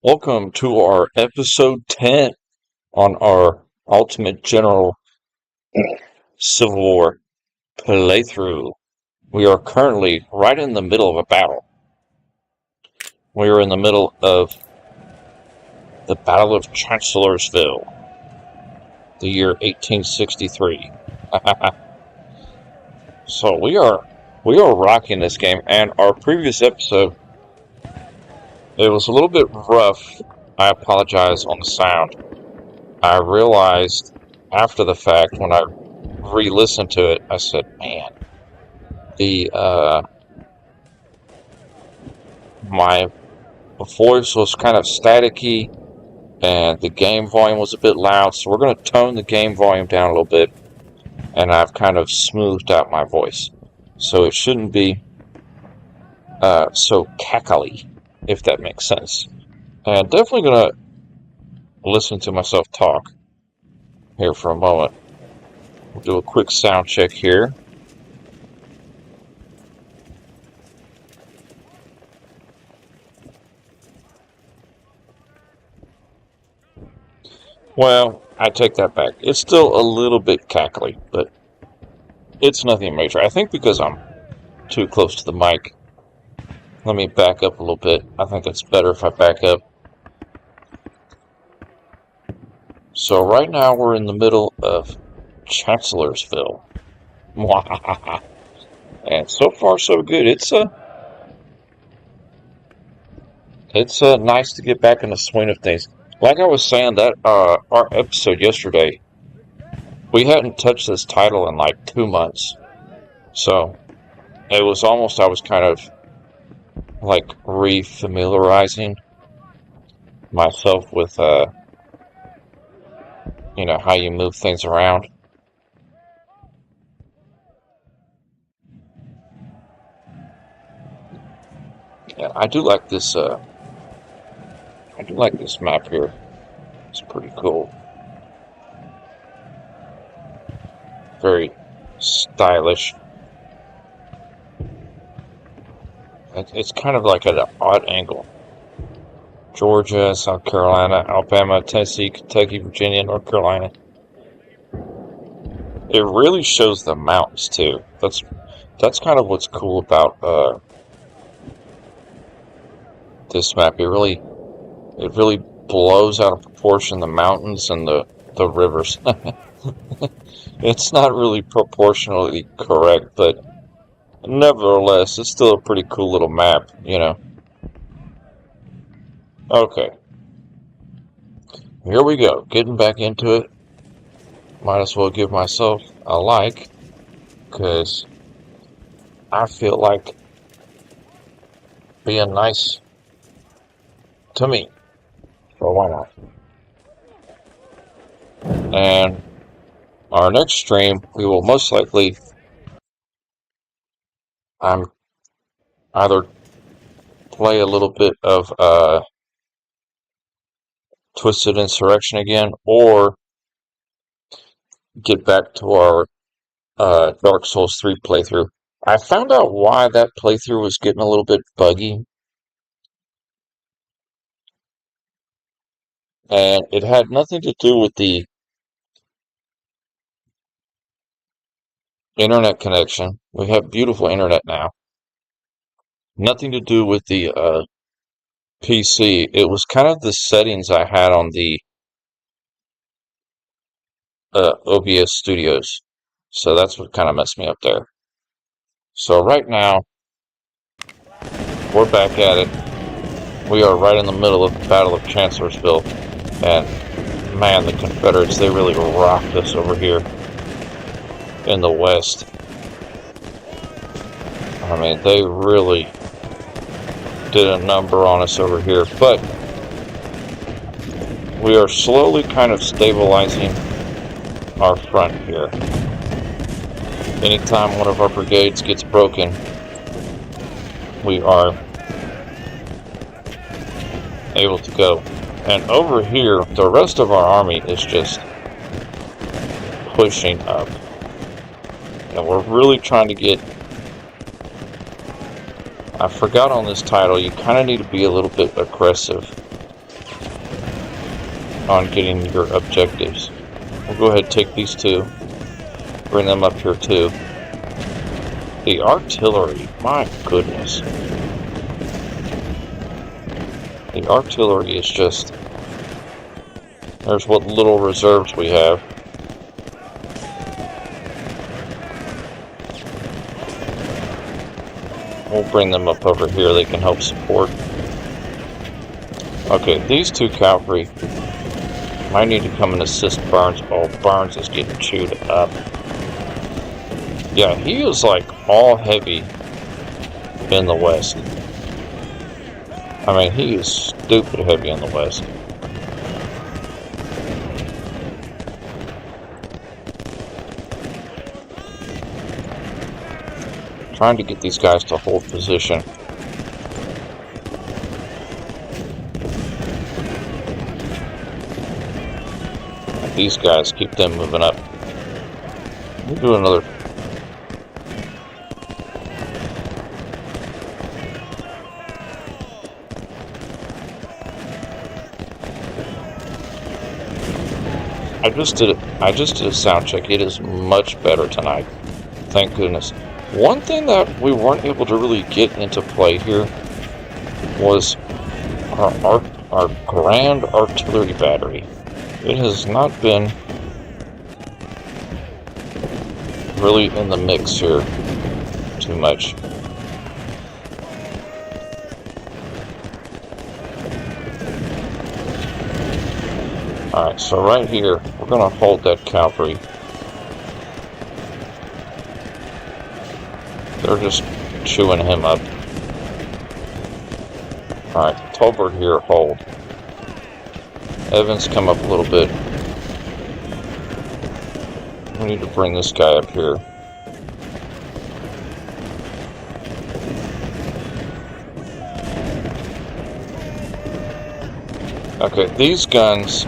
Welcome to our episode 10 on our Ultimate General Civil War playthrough. We are currently right in the middle of a battle. We are in the middle of the Battle of Chancellorsville, the year 1863. So we are rocking this game, and our previous episode, it was a little bit rough. I apologize on the sound. I realized after the fact when I re-listened to it, I said, "Man, the my voice was kind of staticky, and the game volume was a bit loud. So we're going to tone the game volume down a little bit, and I've kind of smoothed out my voice, so it shouldn't be so cackly, if that makes sense. And definitely going to listen to myself talk here for a moment. We'll do a quick sound check here." Well, I take that back. It's still a little bit cackly, but it's nothing major. I think because I'm too close to the mic. Let me back up a little bit. I think it's better if I back up. So right now we're in the middle of Chancellorsville. And so far so good. It's nice to get back in the swing of things. Like I was saying, that our episode yesterday, we hadn't touched this title in like 2 months. So it was almost, I was kind of like re-familiarizing myself with how you move things around. Yeah, I do like this map here. It's pretty cool. Very stylish. It's kind of like at an odd angle. Georgia, South Carolina, Alabama, Tennessee, Kentucky, Virginia, North Carolina. It really shows the mountains too. That's kind of what's cool about this map. It really blows out of proportion the mountains and the rivers. It's not really proportionally correct, but nevertheless, it's still a pretty cool little map, Okay, here we go. Getting back into it. Might as well give myself a like, because I feel like being nice to me. So why not? And our next stream, we will most likely either play a little bit of Twisted Insurrection again, or get back to our Dark Souls 3 playthrough. I found out why that playthrough was getting a little bit buggy, and it had nothing to do with the internet connection. We have beautiful internet now. Nothing to do with the PC. It was kind of the settings I had on the OBS Studios. So that's what kind of messed me up there. So right now, we're back at it. We are right in the middle of the Battle of Chancellorsville. And man, the Confederates, they really rocked us over here in the West. I mean, they really did a number on us over here. But we are slowly kind of stabilizing our front here. Anytime one of our brigades gets broken, we are able to go. And over here, the rest of our army is just pushing up. And we're really trying to get... I forgot on this title, you kind of need to be a little bit aggressive on getting your objectives. We'll go ahead and take these two. Bring them up here too. The artillery, my goodness. The artillery is just... There's what little reserves we have. We'll bring them up over here. They can help support. Okay, these two cavalry might need to come and assist Burns. Oh, Burns is getting chewed up. Yeah, he is like all heavy in the west. I mean, he is stupid heavy in the west. Trying to get these guys to hold position. And these guys, keep them moving up. We'll do another. I just did a sound check. It is much better tonight. Thank goodness. One thing that we weren't able to really get into play here was our grand artillery battery. It has not been really in the mix here too much. Alright, so right here, we're going to hold that cavalry. They're just chewing him up. Alright, Tolbert here, hold. Evans, come up a little bit. We need to bring this guy up here. Okay, these guns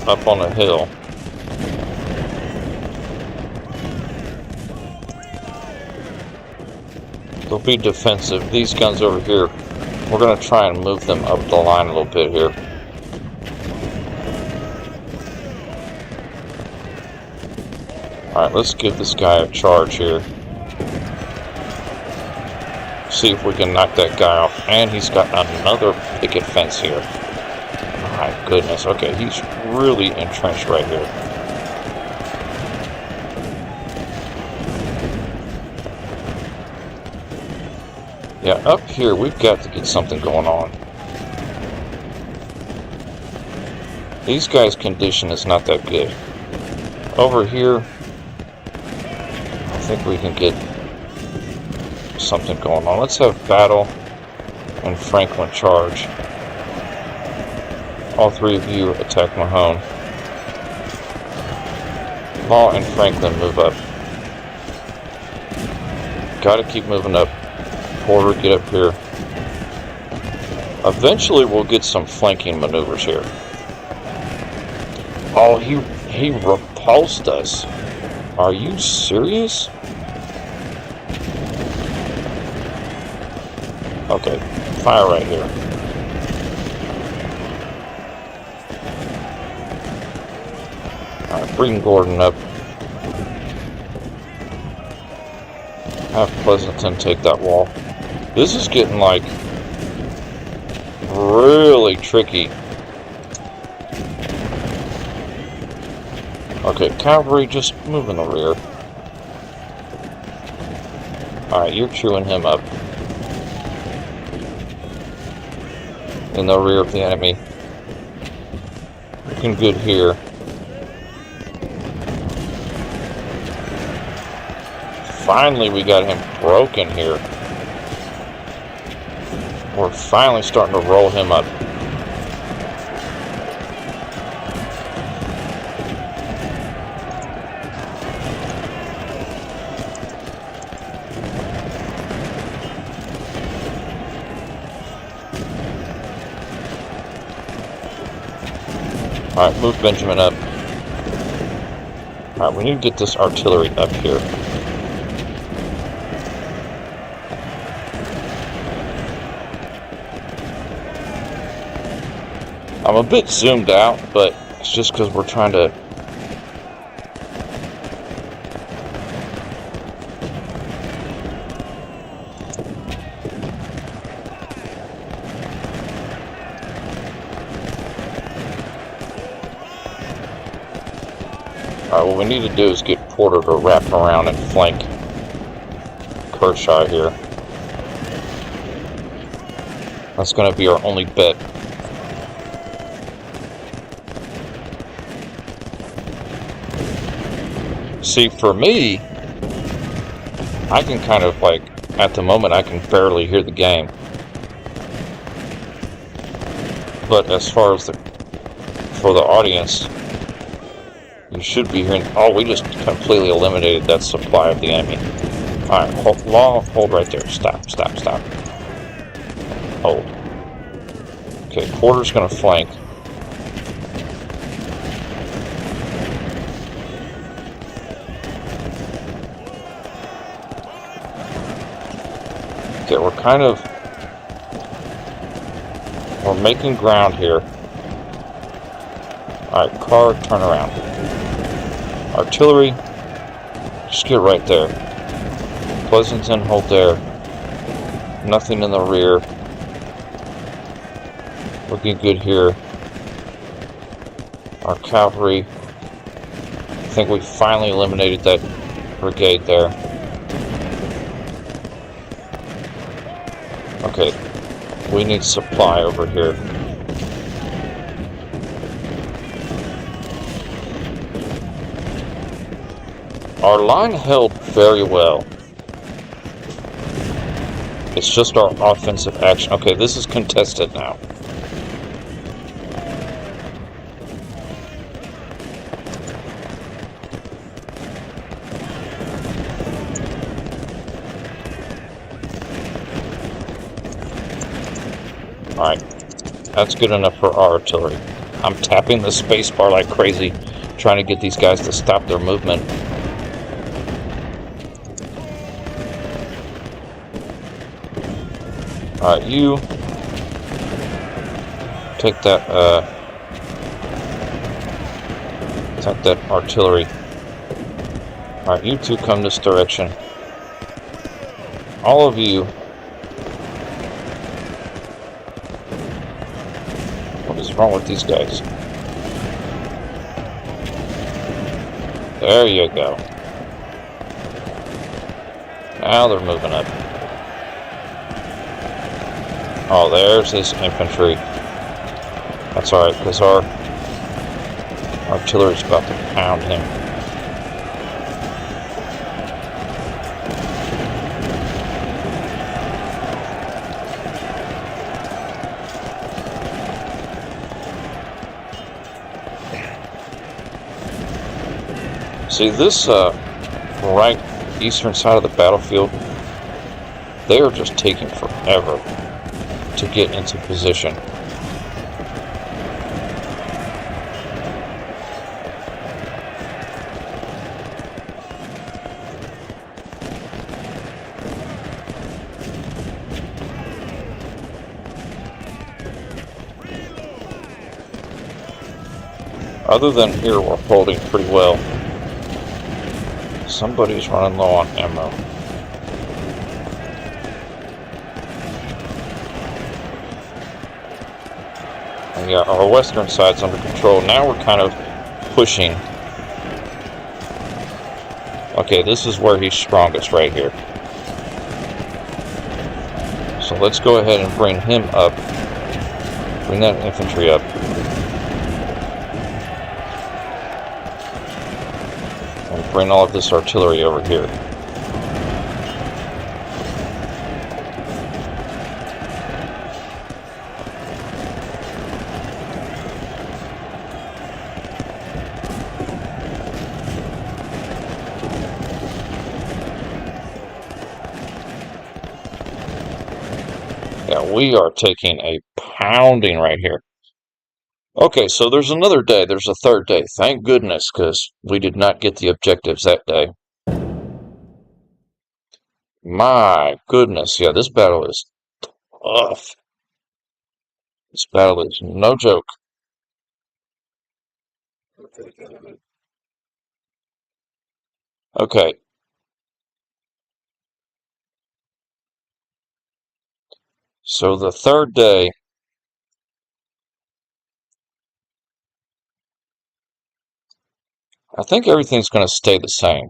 up on the hill. They'll be defensive. These guns over here, we're going to try and move them up the line a little bit here. Alright, let's give this guy a charge here. See if we can knock that guy off. And he's got another picket fence here. My goodness. Okay, he's really entrenched right here. Yeah, up here, we've got to get something going on. These guys' condition is not that good. Over here, I think we can get something going on. Let's have Battle and Franklin charge. All three of you attack Mahone. Law and Franklin move up. Gotta keep moving up. Porter, get up here. Eventually we'll get some flanking maneuvers here. Oh, he repulsed us. Are you serious? Okay, fire right here. Alright, bring Gordon up. Have Pleasanton take that wall. This is getting, like, really tricky. Okay, cavalry, just move in the rear. Alright, you're chewing him up. In the rear of the enemy. Looking good here. Finally, we got him broken here. We're finally starting to roll him up. Alright, move Benjamin up. Alright, we need to get this artillery up here. I'm a bit zoomed out, but It's just because we're trying to... Alright, what we need to do is get Porter to wrap around and flank Kershaw here. That's going to be our only bet. See, for me, I can kind of like, at the moment, I can barely hear the game. But as far as for the audience, you should be hearing... Oh, we just completely eliminated that supply of the enemy. Alright, hold right there. Stop. Hold. Okay, Porter's going to flank. Okay, we're making ground here. Alright, car, turn around. Artillery, just get right there. Pleasanton, hold there. Nothing in the rear. Looking good here. Our cavalry. I think we finally eliminated that brigade there. Okay, we need supply over here. Our line held very well. It's just our offensive action. Okay, this is contested now. Alright, that's good enough for our artillery. I'm tapping the spacebar like crazy, trying to get these guys to stop their movement. Alright, you take that artillery. Alright, you two come this direction. All of you. What is wrong with these guys? There you go. Now they're moving up. Oh, there's his infantry. That's alright, because our artillery's about to pound him. See, this right eastern side of the battlefield, they are just taking forever to get into position. Other than here, we're holding pretty well. Somebody's running low on ammo. And yeah, our western side's under control. Now we're kind of pushing. Okay, this is where he's strongest right here. So let's go ahead and bring him up. Bring that infantry up. And bring all of this artillery over here. Yeah, we are taking a pounding right here. Okay, so there's another day. There's a third day. Thank goodness, because we did not get the objectives that day. My goodness, yeah, this battle is tough. This battle is no joke. Okay, so the third day, I think everything's going to stay the same.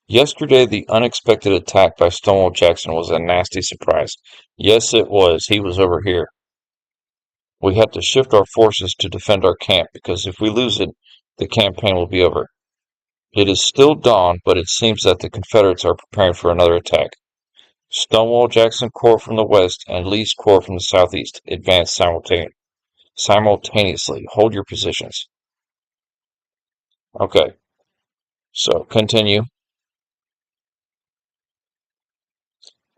Yesterday, the unexpected attack by Stonewall Jackson was a nasty surprise. Yes, it was. He was over here. We had to shift our forces to defend our camp because if we lose it, the campaign will be over. It is still dawn, but it seems that the Confederates are preparing for another attack. Stonewall Jackson Corps from the west and Lee's Corps from the southeast advance simultaneously. Hold your positions. Okay, so continue.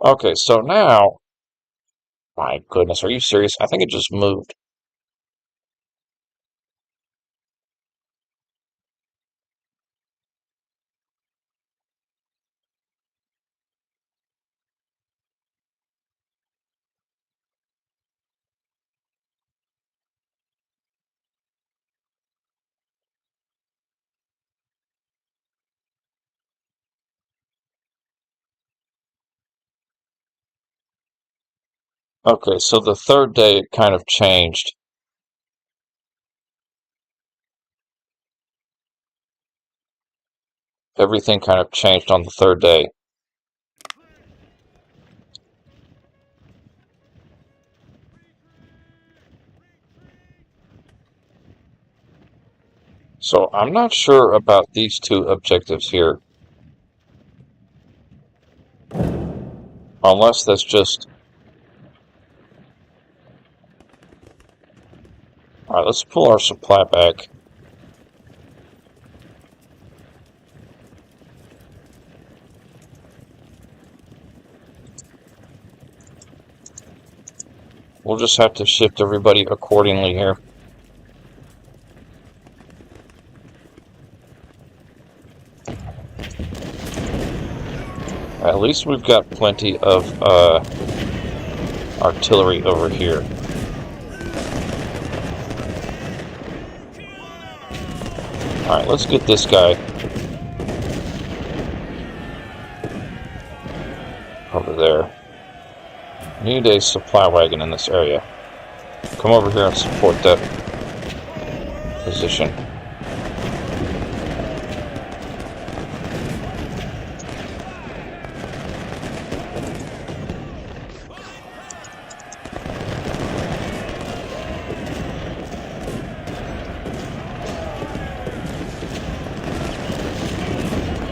Okay, so now, my goodness, are you serious? I think it just moved. Okay, so the third day it kind of changed. Everything kind of changed on the third day. So I'm not sure about these two objectives here. Unless that's just... Alright, let's pull our supply back. We'll just have to shift everybody accordingly here. At least we've got plenty of artillery over here. Alright, let's get this guy over there. Need a supply wagon in this area. Come over here and support that position.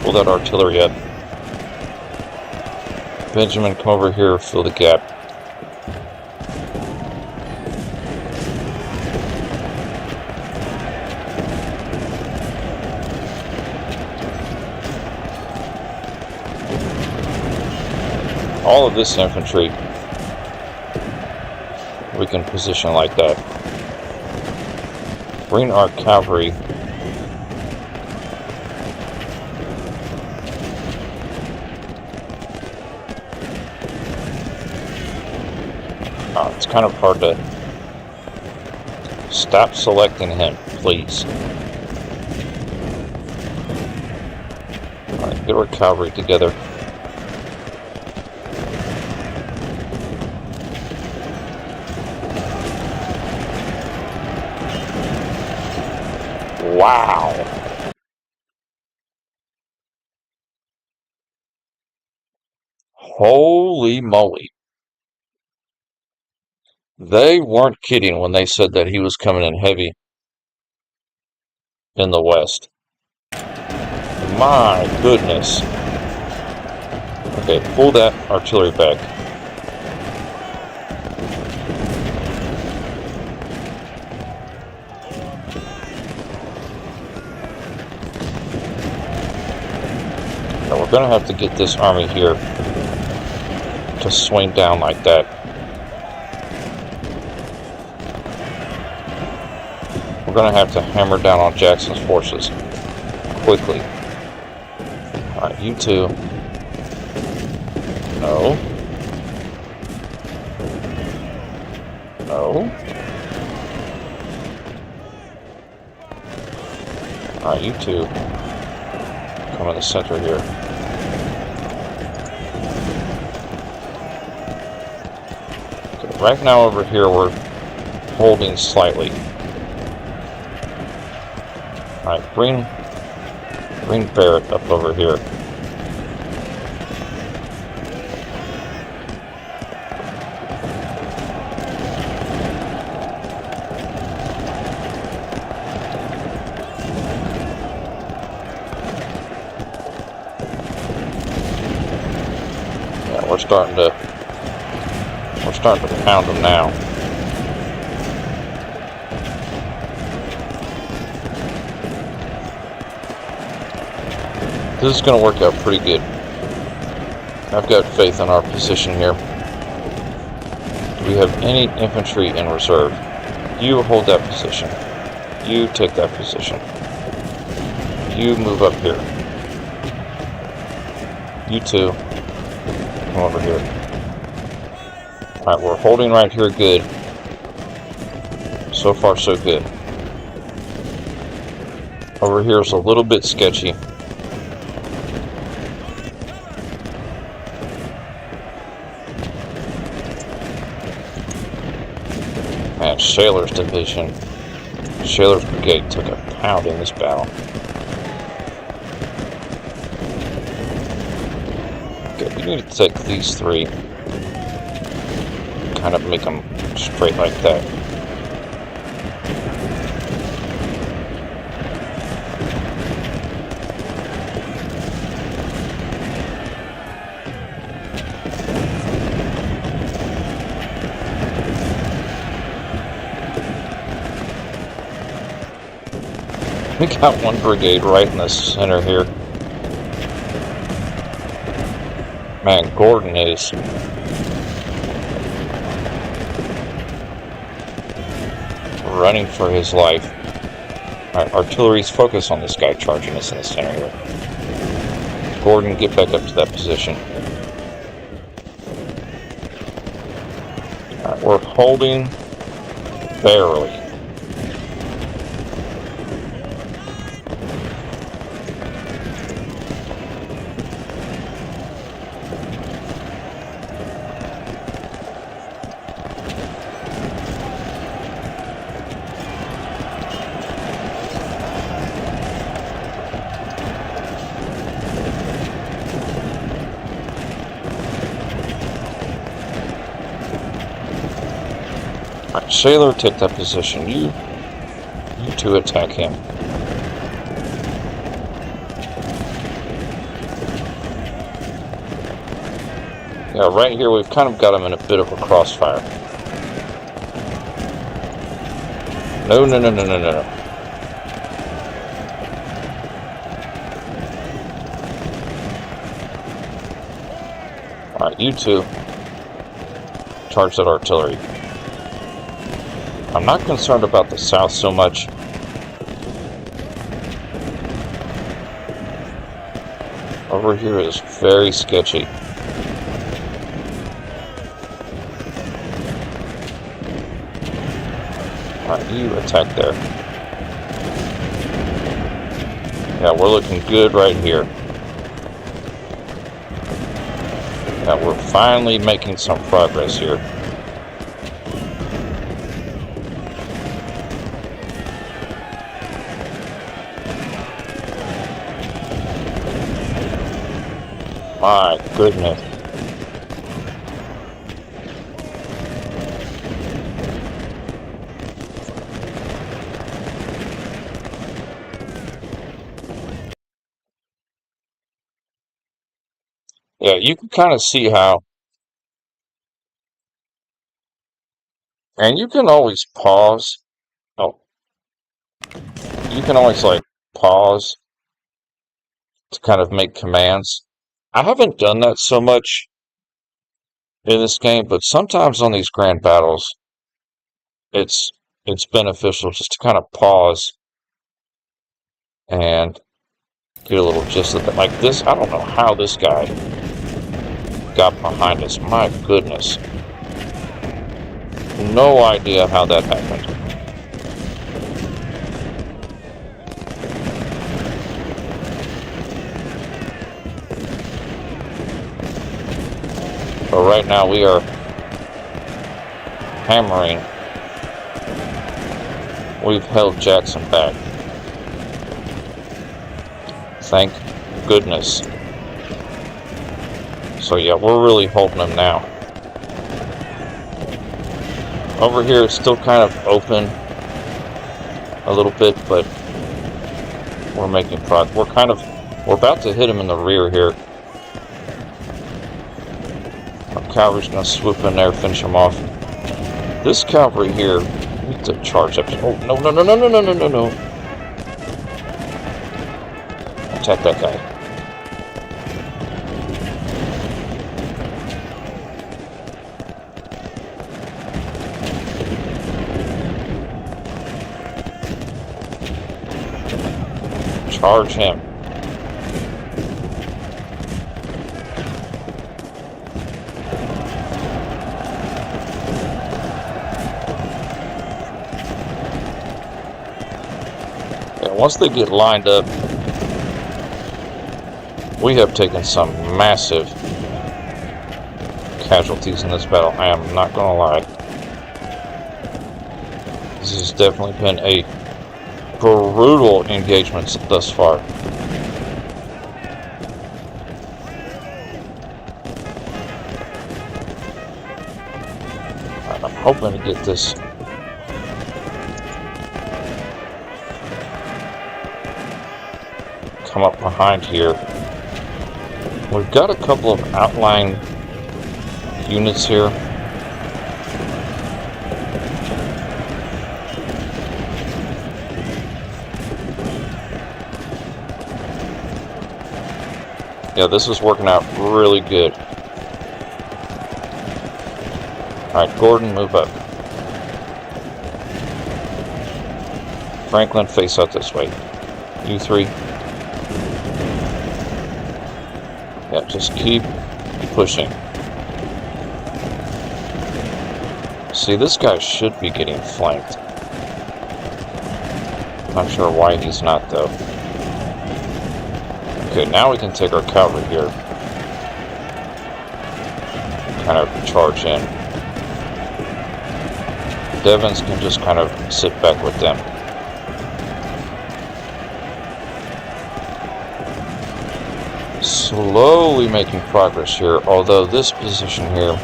Pull that artillery up. Benjamin, come over here, fill the gap. All of this infantry we can position like that. Bring our cavalry it's kind of hard to stop selecting him, please. Alright, get our cavalry together. Wow. Holy moly. They weren't kidding when they said that he was coming in heavy in the west. My goodness. Okay, pull that artillery back. Now we're going to have to get this army here to swing down like that. We're going to have to hammer down on Jackson's forces quickly. Alright, you two. No. No. Alright, you two come in the center here. Okay, right now over here we're holding slightly. Alright, bring Barrett up over here. Yeah, we're starting to pound them now. This is going to work out pretty good. I've got faith in our position here. Do we have any infantry in reserve? You hold that position. You take that position. You move up here. You two come over here. Alright, we're holding right here good. So far, so good. Over here is a little bit sketchy. Man, Shaler's division, Shaler's brigade took a pound in this battle. Okay, we need to take these three, kind of make them straight like that. We got one brigade right in the center here. Man, Gordon is running for his life. Alright, artillery's focus on this guy charging us in the center here. Gordon, get back up to that position. Alright, we're holding barely. Alright, Sailor, take that position. You two attack him. Yeah, right here we've kind of got him in a bit of a crossfire. No. Alright, you two charge that artillery. I'm not concerned about the south so much. Over here is very sketchy. Alright, you attack there. Yeah, we're looking good right here. Yeah, we're finally making some progress here. My goodness. Yeah, you can kind of see how, and you can always pause. Oh, you can always like pause to kind of make commands. I haven't done that so much in this game, but sometimes on these grand battles, it's beneficial just to kind of pause and get a little gist of it. Like this, I don't know how this guy got behind us. My goodness. No idea how that happened. But right now we are hammering. We've held Jackson back. Thank goodness. So yeah, we're really holding them now. Over here it's still kind of open a little bit, but we're making progress. We're about to hit him in the rear here. Our cavalry's going to swoop in there, finish him off. This cavalry here, we need to charge up. Oh, no. Attack that guy. Charge him. And once they get lined up, we have taken some massive casualties in this battle. I am not going to lie. This has definitely been a brutal engagement thus far. I'm hoping to get this come up behind here. We've got a couple of outlying units here. Yeah, this is working out really good. Alright, Gordon, move up. Franklin, face out this way. You three. Yeah, just keep pushing. See, this guy should be getting flanked. Not sure why he's not, though. Okay, now we can take our cavalry here. Kind of charge in. Devons can just kind of sit back with them. Slowly making progress here, although this position here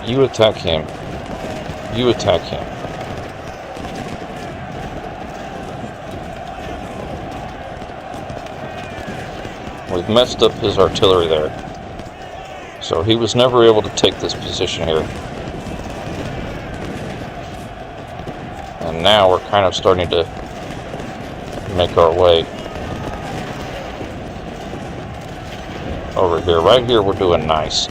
you attack him. You attack him. We've messed up his artillery there. So he was never able to take this position here. And now we're kind of starting to make our way over here. Right here we're doing nice.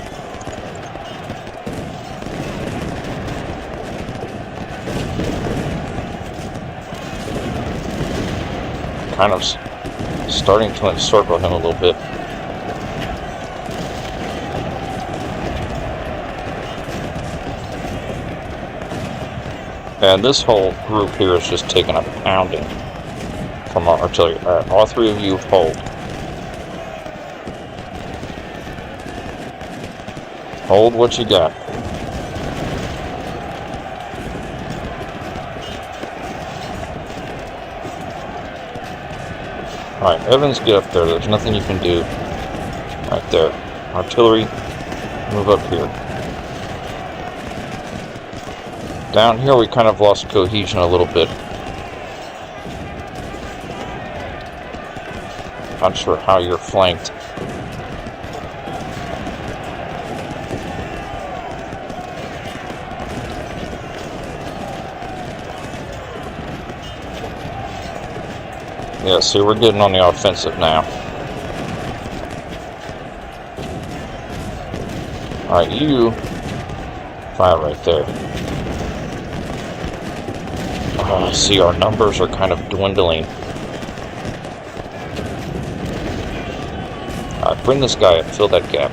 Kind of starting to encircle him a little bit. And this whole group here is just taking a pounding from our artillery. Alright, all three of you hold. Hold what you got. Alright, Evans, get up there. There's nothing you can do. Right there. Artillery, move up here. Down here we kind of lost cohesion a little bit. Not sure how you're flanked. Yeah, see, we're getting on the offensive now. Alright, you fire right there. Oh, see, our numbers are kind of dwindling. Bring this guy up, fill that gap.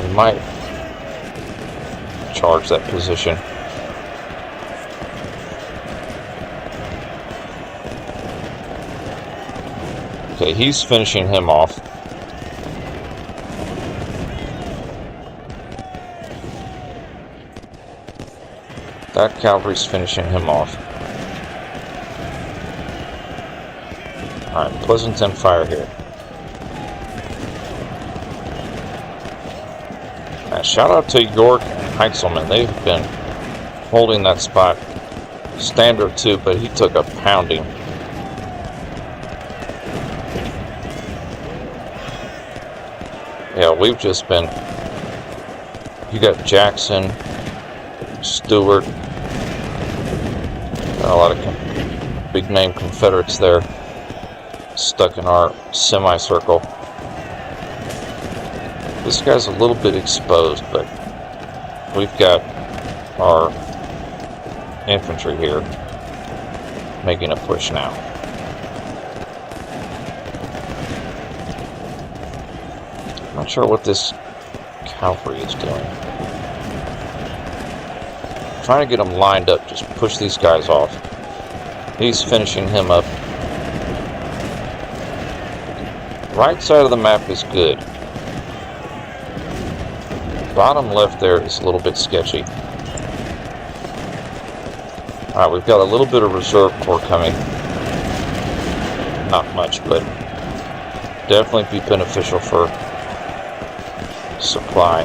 We might charge that position. Okay, he's finishing him off. That cavalry's finishing him off. Alright, Pleasanton fire here. Shout out to York and Heitzelman. They've been holding that spot. Standard too, but he took a pounding. Yeah, we've just been... You got Jackson, Stewart, got a lot of big name Confederates there stuck in our semicircle. This guy's a little bit exposed, but we've got our infantry here making a push now. Not sure what this cavalry is doing. Trying to get them lined up, just push these guys off. He's finishing him up. Right side of the map is good. Bottom left there is a little bit sketchy. Alright, we've got a little bit of reserve corps coming. Not much, but definitely be beneficial for supply.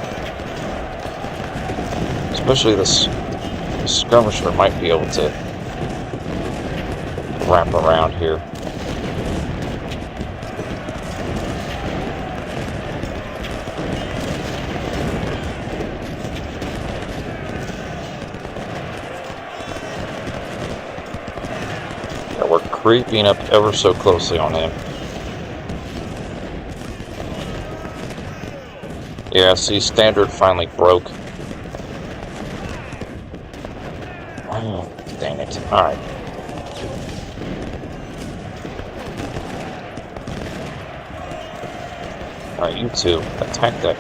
Especially this skirmisher might be able to wrap around here. Yeah, we're creeping up ever so closely on him. Yeah, see, Standard finally broke. Oh, dang it. Alright. Alright, you two, attack that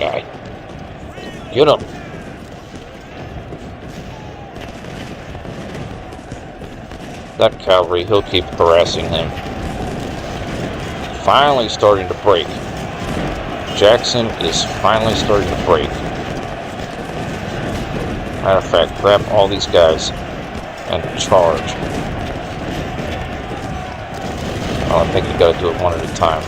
guy. Get him! That cavalry, he'll keep harassing him. Finally starting to break. Jackson is finally starting to break. Matter of fact, grab all these guys and charge. Oh, I think you gotta do it one at a time.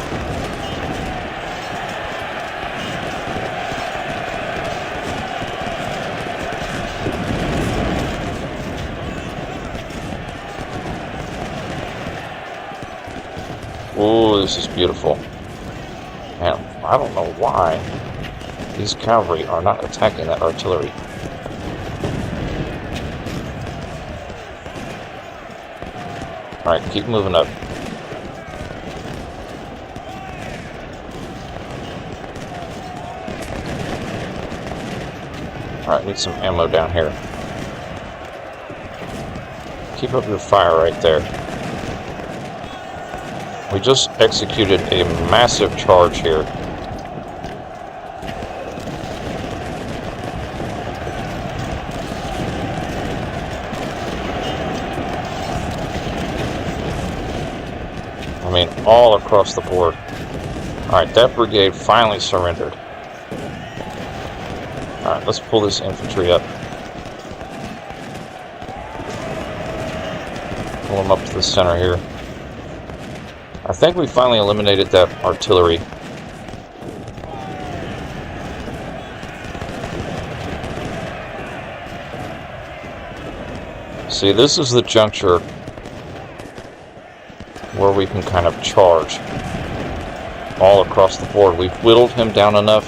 Oh, this is beautiful. Man, I don't know why these cavalry are not attacking that artillery. Alright, keep moving up. Alright, need some ammo down here. Keep up your fire right there. We just executed a massive charge here. I mean, all across the board. Alright, that brigade finally surrendered. Alright, let's pull this infantry up. Pull them up to the center here. I think we finally eliminated that artillery. See, this is the juncture where we can kind of charge all across the board. We've whittled him down enough.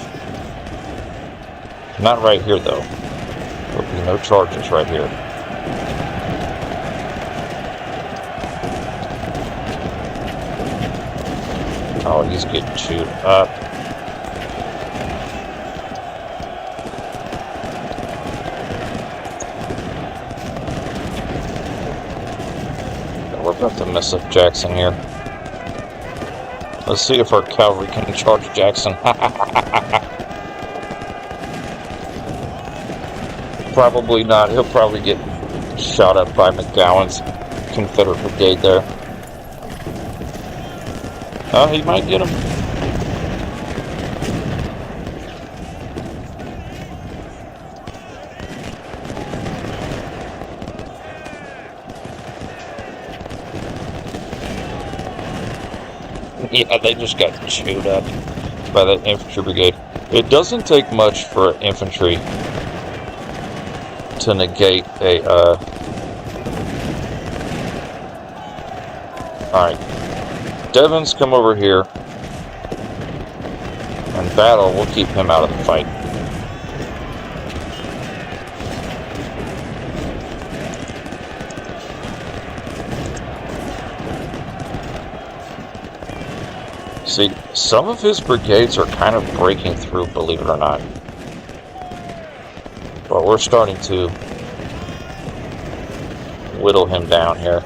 Not right here, though. There'll be no charges right here. Oh, he's getting chewed up. We're about to mess up Jackson here. Let's see if our cavalry can charge Jackson. Probably not. He'll probably get shot up by McGowan's Confederate brigade there. Oh, he might get him. Yeah, they just got chewed up by that infantry brigade. It doesn't take much for infantry to negate a. Alright. Devon's come over here and battle. We'll keep him out of the fight. See, some of his brigades are kind of breaking through, believe it or not. But we're starting to whittle him down here.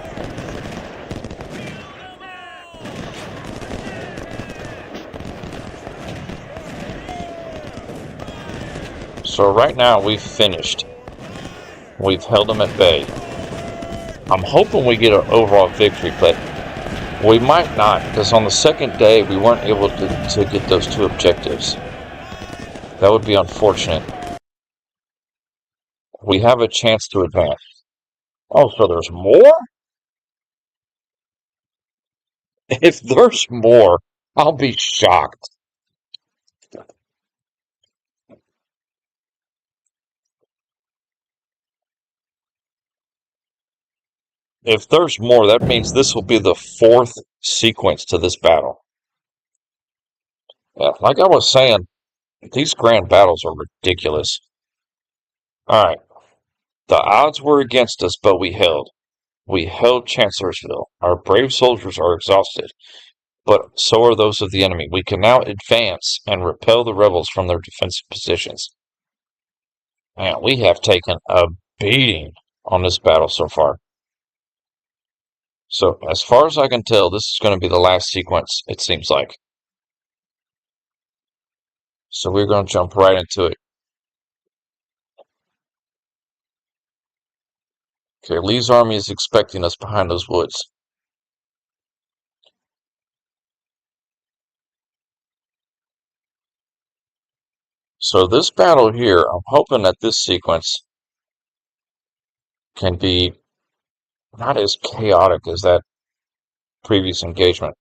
So right now we've finished. We've held them at bay. I'm hoping we get an overall victory, but we might not, because on the second day we weren't able to get those two objectives. That would be unfortunate. We have a chance to advance. Oh, so there's more? If there's more, I'll be shocked. If there's more, that means this will be the fourth sequence to this battle. Yeah, like I was saying, these grand battles are ridiculous. Alright, the odds were against us, but we held. We held Chancellorsville. Our brave soldiers are exhausted, but so are those of the enemy. We can now advance and repel the rebels from their defensive positions. Man, we have taken a beating on this battle so far. So, as far as I can tell, this is going to be the last sequence, it seems like. So we're going to jump right into it. Okay, Lee's army is expecting us behind those woods. So this battle here, I'm hoping that this sequence can be not as chaotic as that previous engagement.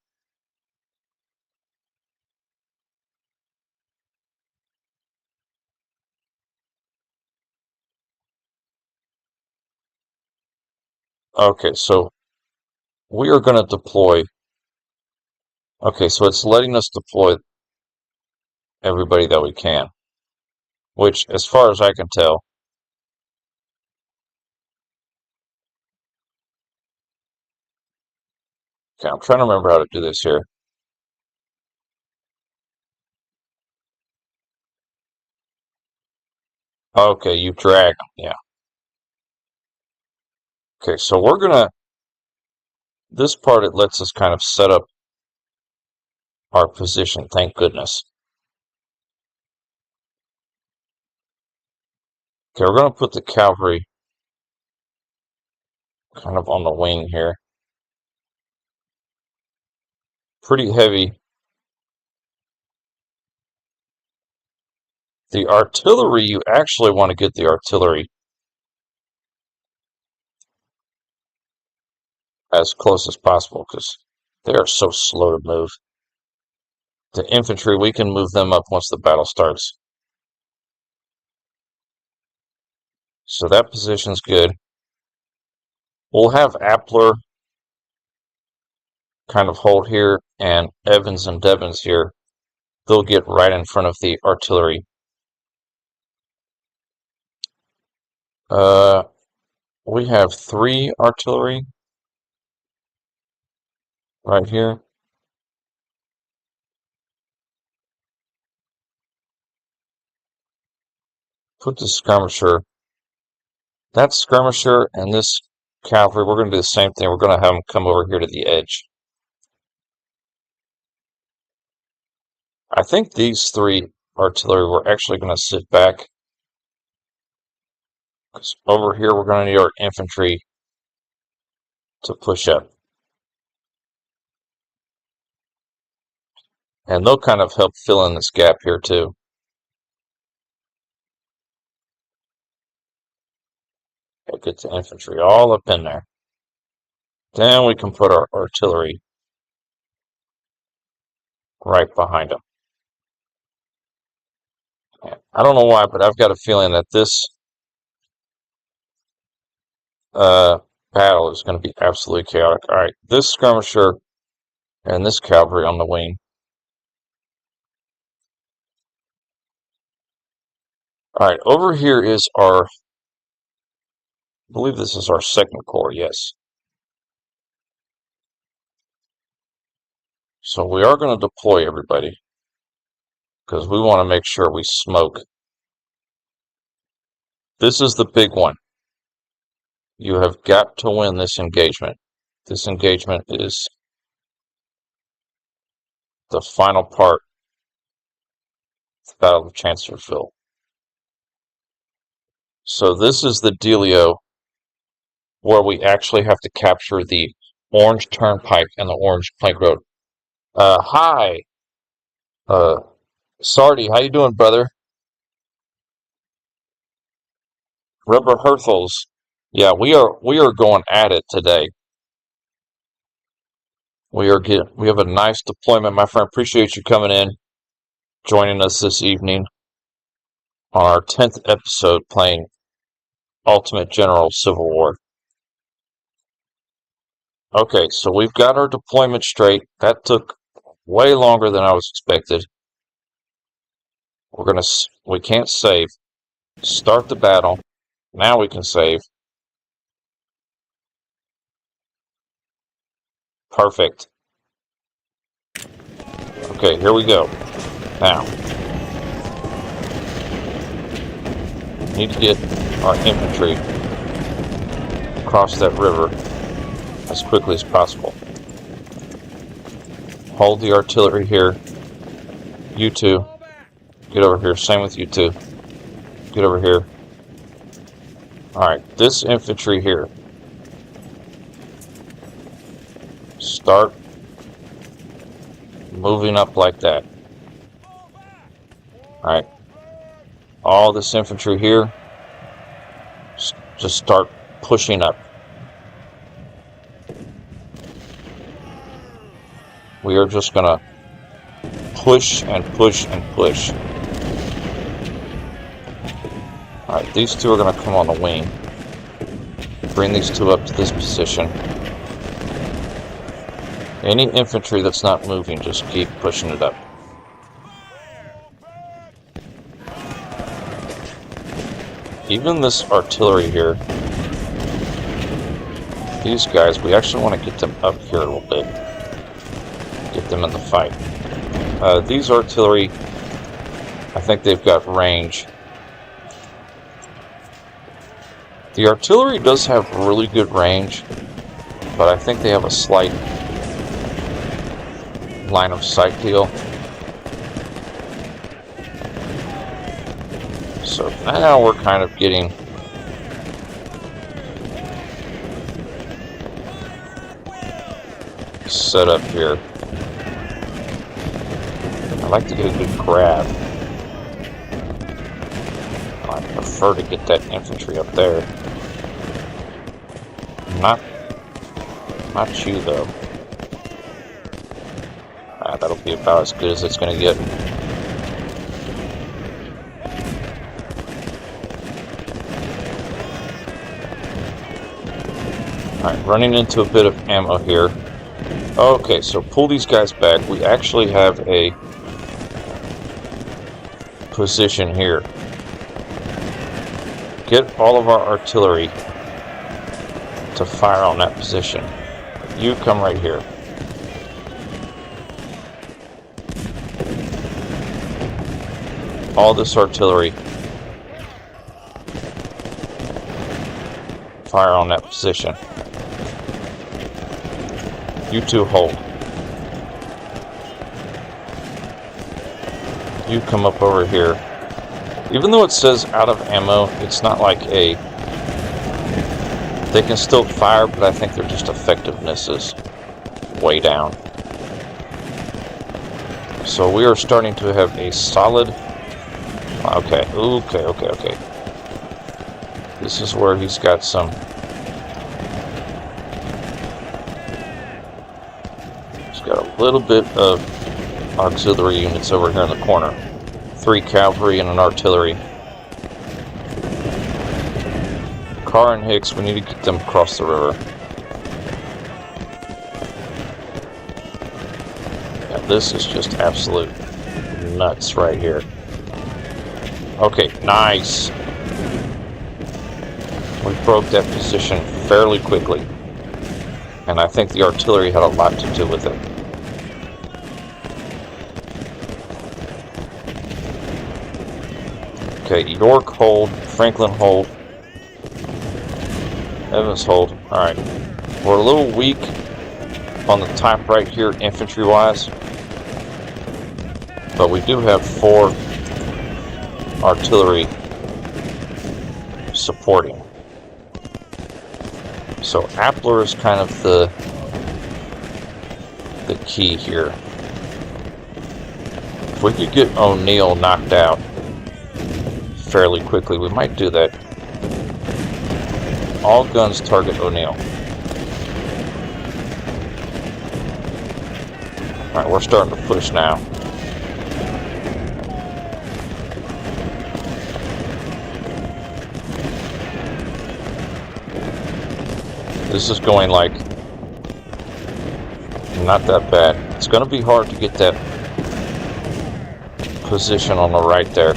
Okay, so we are going to deploy. Okay, so it's letting us deploy everybody that we can, which, as far as I can tell, okay, I'm trying to remember how to do this here. Okay, you drag them, yeah. Okay, so we're gonna, this part, it lets us kind of set up our position, thank goodness. Okay, we're gonna put the cavalry kind of on the wing here. Pretty heavy. The artillery, you actually want to get the artillery as close as possible because they are so slow to move. The infantry, we can move them up once the battle starts. So that position's good. We'll have Appler kind of hold here, and Evans and Devons here. They'll get right in front of the artillery. We have 3 artillery right here. Put the skirmisher. That skirmisher and this cavalry, we're going to do the same thing. We're going to have them come over here to the edge. I think these 3 artillery were actually going to sit back 'Cause over here, we're going to need our infantry to push up. And they'll kind of help fill in this gap here, too. We'll get the infantry all up in there. Then we can put our artillery right behind them. I don't know why, but I've got a feeling that this battle is going to be absolutely chaotic. All right, this skirmisher and this cavalry on the wing. All right, over here is our, I believe this is our second corps, yes. So we are going to deploy everybody because we want to make sure we smoke. This is the big one. You have got to win this engagement. This engagement is the final part of the Battle of Chancellorsville. So this is the dealio where we actually have to capture the Orange Turnpike and the Orange Plank Road. Hi, Sardi, how you doing, brother? Rubber Herthels. Yeah, we are going at it today. We have a nice deployment, my friend. Appreciate you coming in, joining us this evening on our 10th episode playing Ultimate General Civil War. Okay, so we've got our deployment straight. That took way longer than I was expected. We can't save. Start the battle. Now we can save. Perfect. Okay, here we go. Now, need to get our infantry across that river as quickly as possible. Hold the artillery here. You two, get over here. Same with you two. Get over here. Alright, this infantry here. Start moving up like that. Alright. All this infantry here, just start pushing up. We are just going to push and push and push. Alright, these two are going to come on the wing. Bring these two up to this position. Any infantry that's not moving, just keep pushing it up. Even this artillery here, these guys, we actually want to get them up here a little bit. Get them in the fight. These artillery, I think they've got range. The artillery does have really good range, but I think they have a slight line of sight deal. So now we're kind of getting set up here. I like to get a good grab. I prefer to get that infantry up there. Not you though. That'll be about as good as it's going to get. Alright, running into a bit of ammo here. Okay, so pull these guys back. We actually have a position here. Get all of our artillery to fire on that position. You come right here. All this artillery, fire on that position. You two hold. You come up over here. Even though it says out of ammo, it's not like a They can still fire, but I think their just effectiveness is way down. So we are starting to have a solid... Okay. This is where he's got some... He's got a little bit of auxiliary units over here in the corner. 3 cavalry and an artillery. Carr and Hicks, we need to get them across the river. Yeah, this is just absolute nuts right here. Okay, nice. We broke that position fairly quickly. And I think the artillery had a lot to do with it. Okay, York hold, Franklin hold, Evans hold. Alright. We're a little weak on the top right here, infantry-wise. But we do have 4 artillery supporting. So Appler is kind of the key here. If we could get O'Neill knocked out fairly quickly, we might do that. All guns target O'Neill. Alright, we're starting to push now. This is going like not that bad. It's going to be hard to get that position on the right there.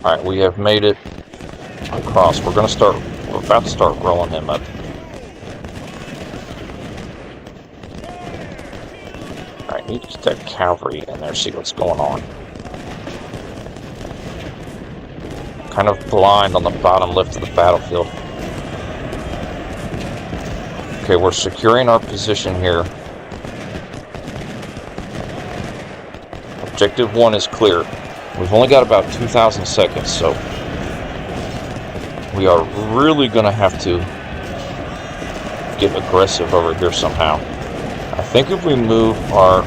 Alright, we have made it across. We're about to start rolling him up. Alright, need to get that cavalry in there, see what's going on. Kind of blind on the bottom left of the battlefield. Okay, we're securing our position here. Objective 1 is clear. We've only got about 2,000 seconds, so we are really going to have to get aggressive over here somehow. I think if we move our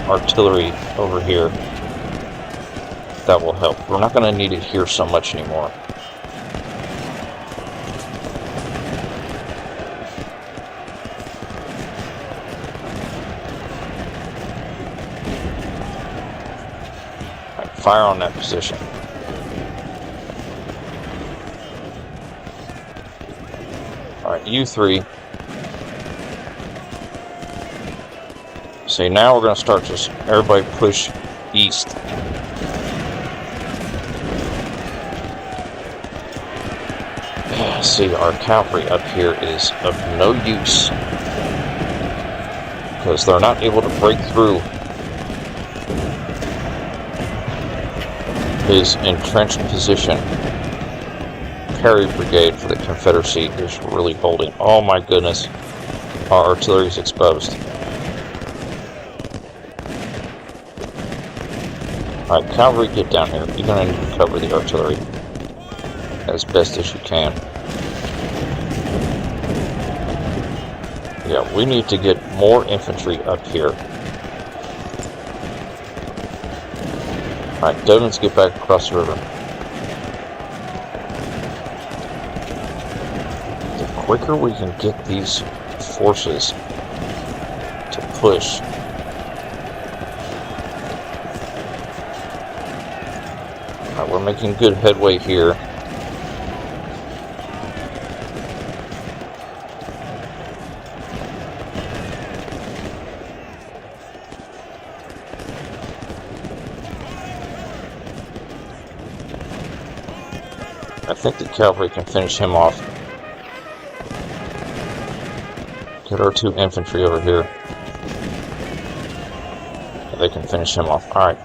artillery over here, that will help. We're not going to need it here so much anymore. Right, fire on that position. Alright, you 3. See, now we're going to start just everybody push east. See, our cavalry up here is of no use because they're not able to break through his entrenched position. Perry Brigade for the Confederacy is really holding. Oh my goodness, our artillery is exposed. Alright, cavalry, get down here. You're going to need to cover the artillery as best as you can. Yeah, we need to get more infantry up here. Alright, Devons, get back across the river. The quicker we can get these forces to push, alright, we're making good headway here. I think the cavalry can finish him off. Get our 2 infantry over here. They can finish him off. Alright.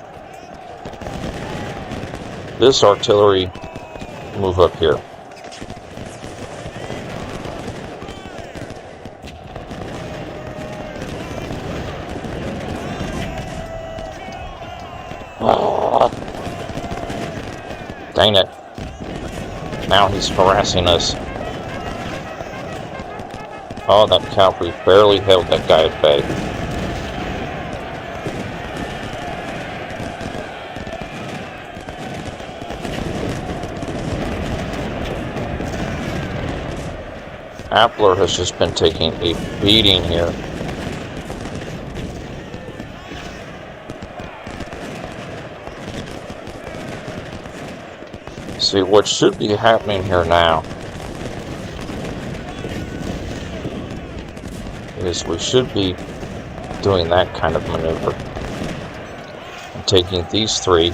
This artillery, move up here. Dang it. Now he's harassing us. Oh, that cavalry barely held that guy at bay. Appler has just been taking a beating here. See, what should be happening here now is we should be doing that kind of maneuver. And taking these three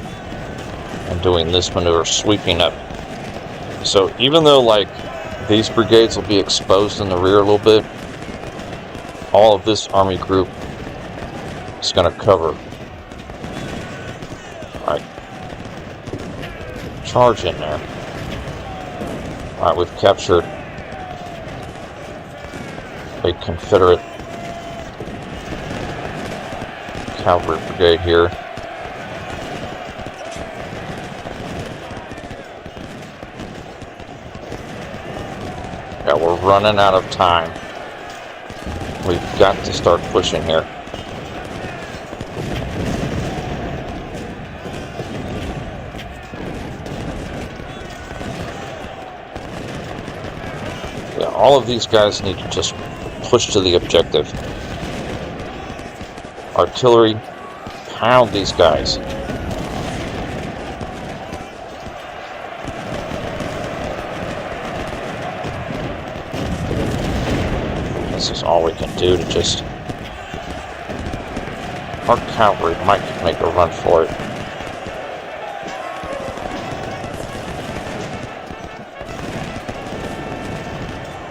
and doing this maneuver, sweeping up. So even though, like, these brigades will be exposed in the rear a little bit, all of this army group is going to cover. Alright. Charge in there. Alright, we've captured a Confederate cavalry brigade here. Yeah, we're running out of time. We've got to start pushing here. Yeah, all of these guys need to just push to the objective. Artillery, pound these guys. This is all we can do to just... Our cavalry might make a run for it.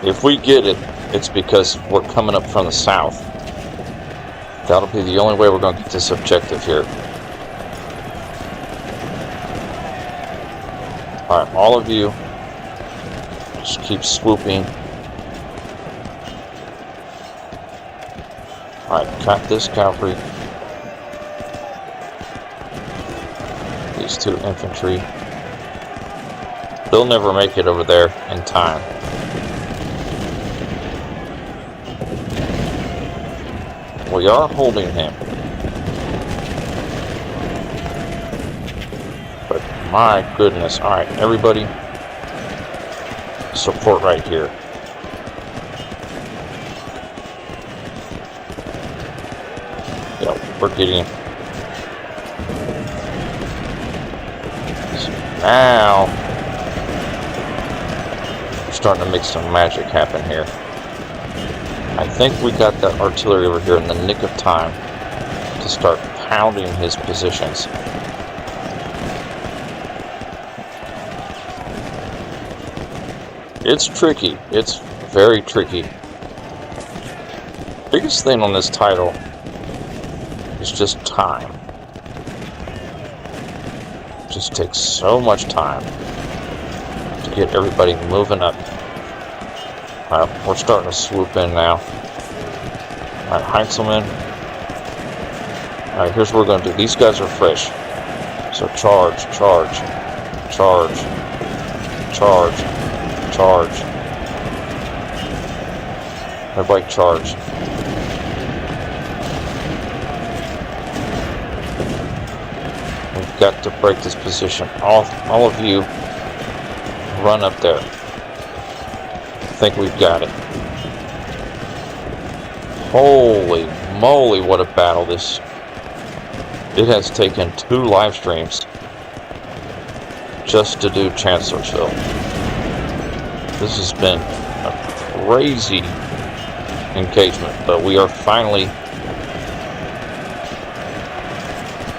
If we get it, it's because we're coming up from the south. That'll be the only way we're going to get this objective here. Alright, all of you, just keep swooping. Alright, cut this cavalry. These two infantry. They'll never make it over there in time. We are holding him. But my goodness. Alright, everybody, support right here. Yeah, we're getting... So now, we're starting to make some magic happen here. I think we got that artillery over here in the nick of time to start pounding his positions. It's tricky. It's very tricky. Biggest thing on this title is just time. It just takes so much time to get everybody moving up. Alright, we're starting to swoop in now. Alright, Heinzelman. Alright, here's what we're going to do. These guys are fresh. So charge, charge, charge, charge, charge. Everybody charge. We've got to break this position. All of you run up there. I think we've got it. Holy moly, what a battle this. It has taken 2 live streams just to do Chancellorsville. This has been a crazy engagement, but we are finally...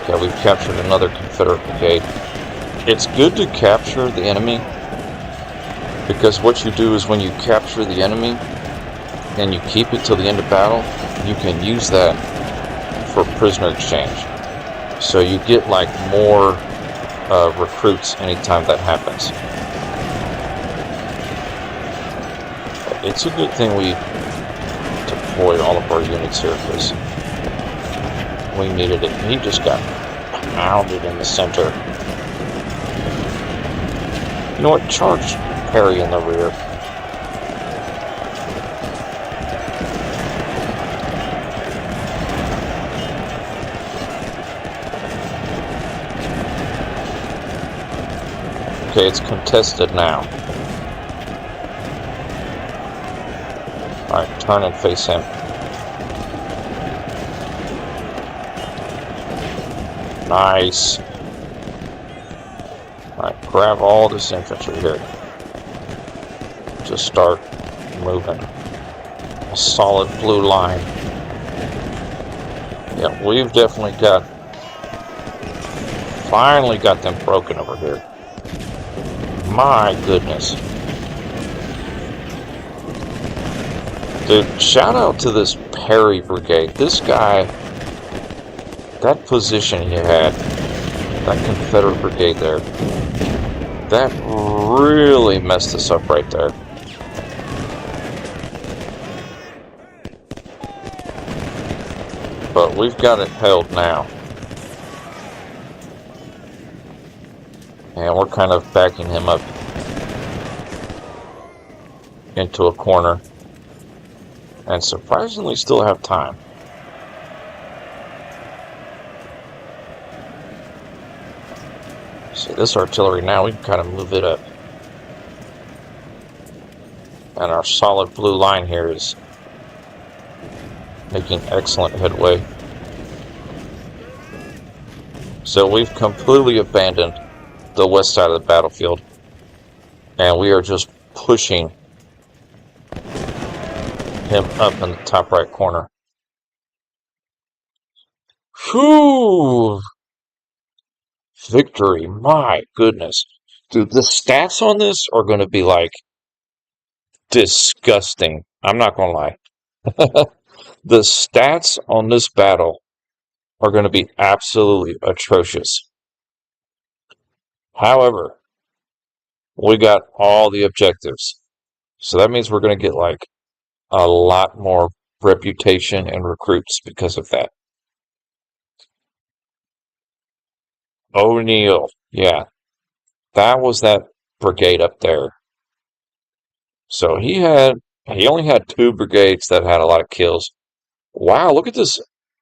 Yeah, we've captured another Confederate brigade. It's good to capture the enemy, because what you do is when you capture the enemy and you keep it till the end of battle, you can use that for prisoner exchange. So you get like more recruits anytime that happens. It's a good thing we deployed all of our units here, because we needed it. He just got pounded in the center. You know what? Charge Perry in the rear. Okay, it's contested now. Alright, turn and face him. Nice. Alright, grab all this infantry here. Just start moving. A solid blue line. Yeah, we've definitely finally got them broken over here. My goodness. Dude, shout out to this Perry Brigade. This guy, that position he had, that Confederate Brigade there, that really messed us up right there. But we've got it held now. And we're kind of backing him up into a corner. And surprisingly still have time. See, this artillery now, we can kind of move it up. And our solid blue line here is making excellent headway. So we've completely abandoned the west side of the battlefield, and we are just pushing him up in the top right corner. Whew! Victory, my goodness. Dude, the stats on this are going to be like disgusting. I'm not going to lie. The stats on this battle are going to be absolutely atrocious. However, we got all the objectives. So that means we're going to get like a lot more reputation and recruits because of that. O'Neill, yeah, that was that brigade up there. So he only had 2 brigades that had a lot of kills. Wow, look at this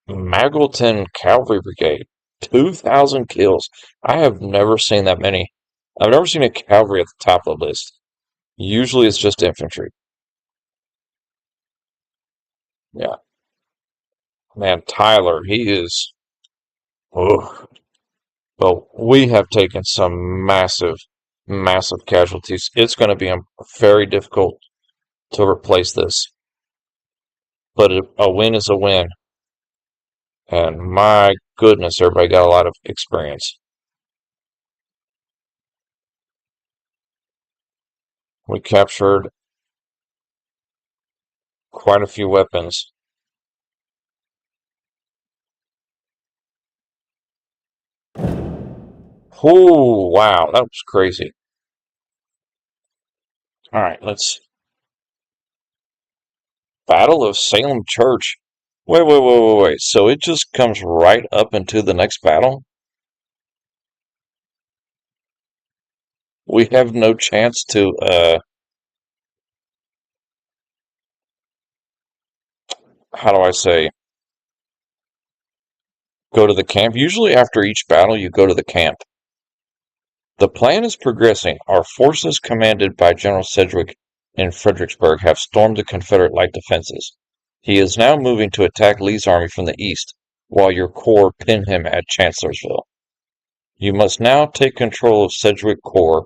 Magleton Cavalry Brigade. 2,000 kills. I have never seen that many. I've never seen a cavalry at the top of the list. Usually it's just infantry. Yeah. Man, Tyler, he is... Oh. Well, we have taken some massive, massive casualties. It's going to be very difficult to replace this. But a win is a win. And my goodness, everybody got a lot of experience. We captured quite a few weapons. Oh, wow, that was crazy. All right, let's... Battle of Salem Church. Wait. So it just comes right up into the next battle? We have no chance to, how do I say, go to the camp? Usually after each battle, you go to the camp. The plan is progressing. Our forces, commanded by General Sedgwick in Fredericksburg, have stormed the Confederate light defenses. He is now moving to attack Lee's army from the east, while your corps pin him at Chancellorsville. You must now take control of Sedgwick Corps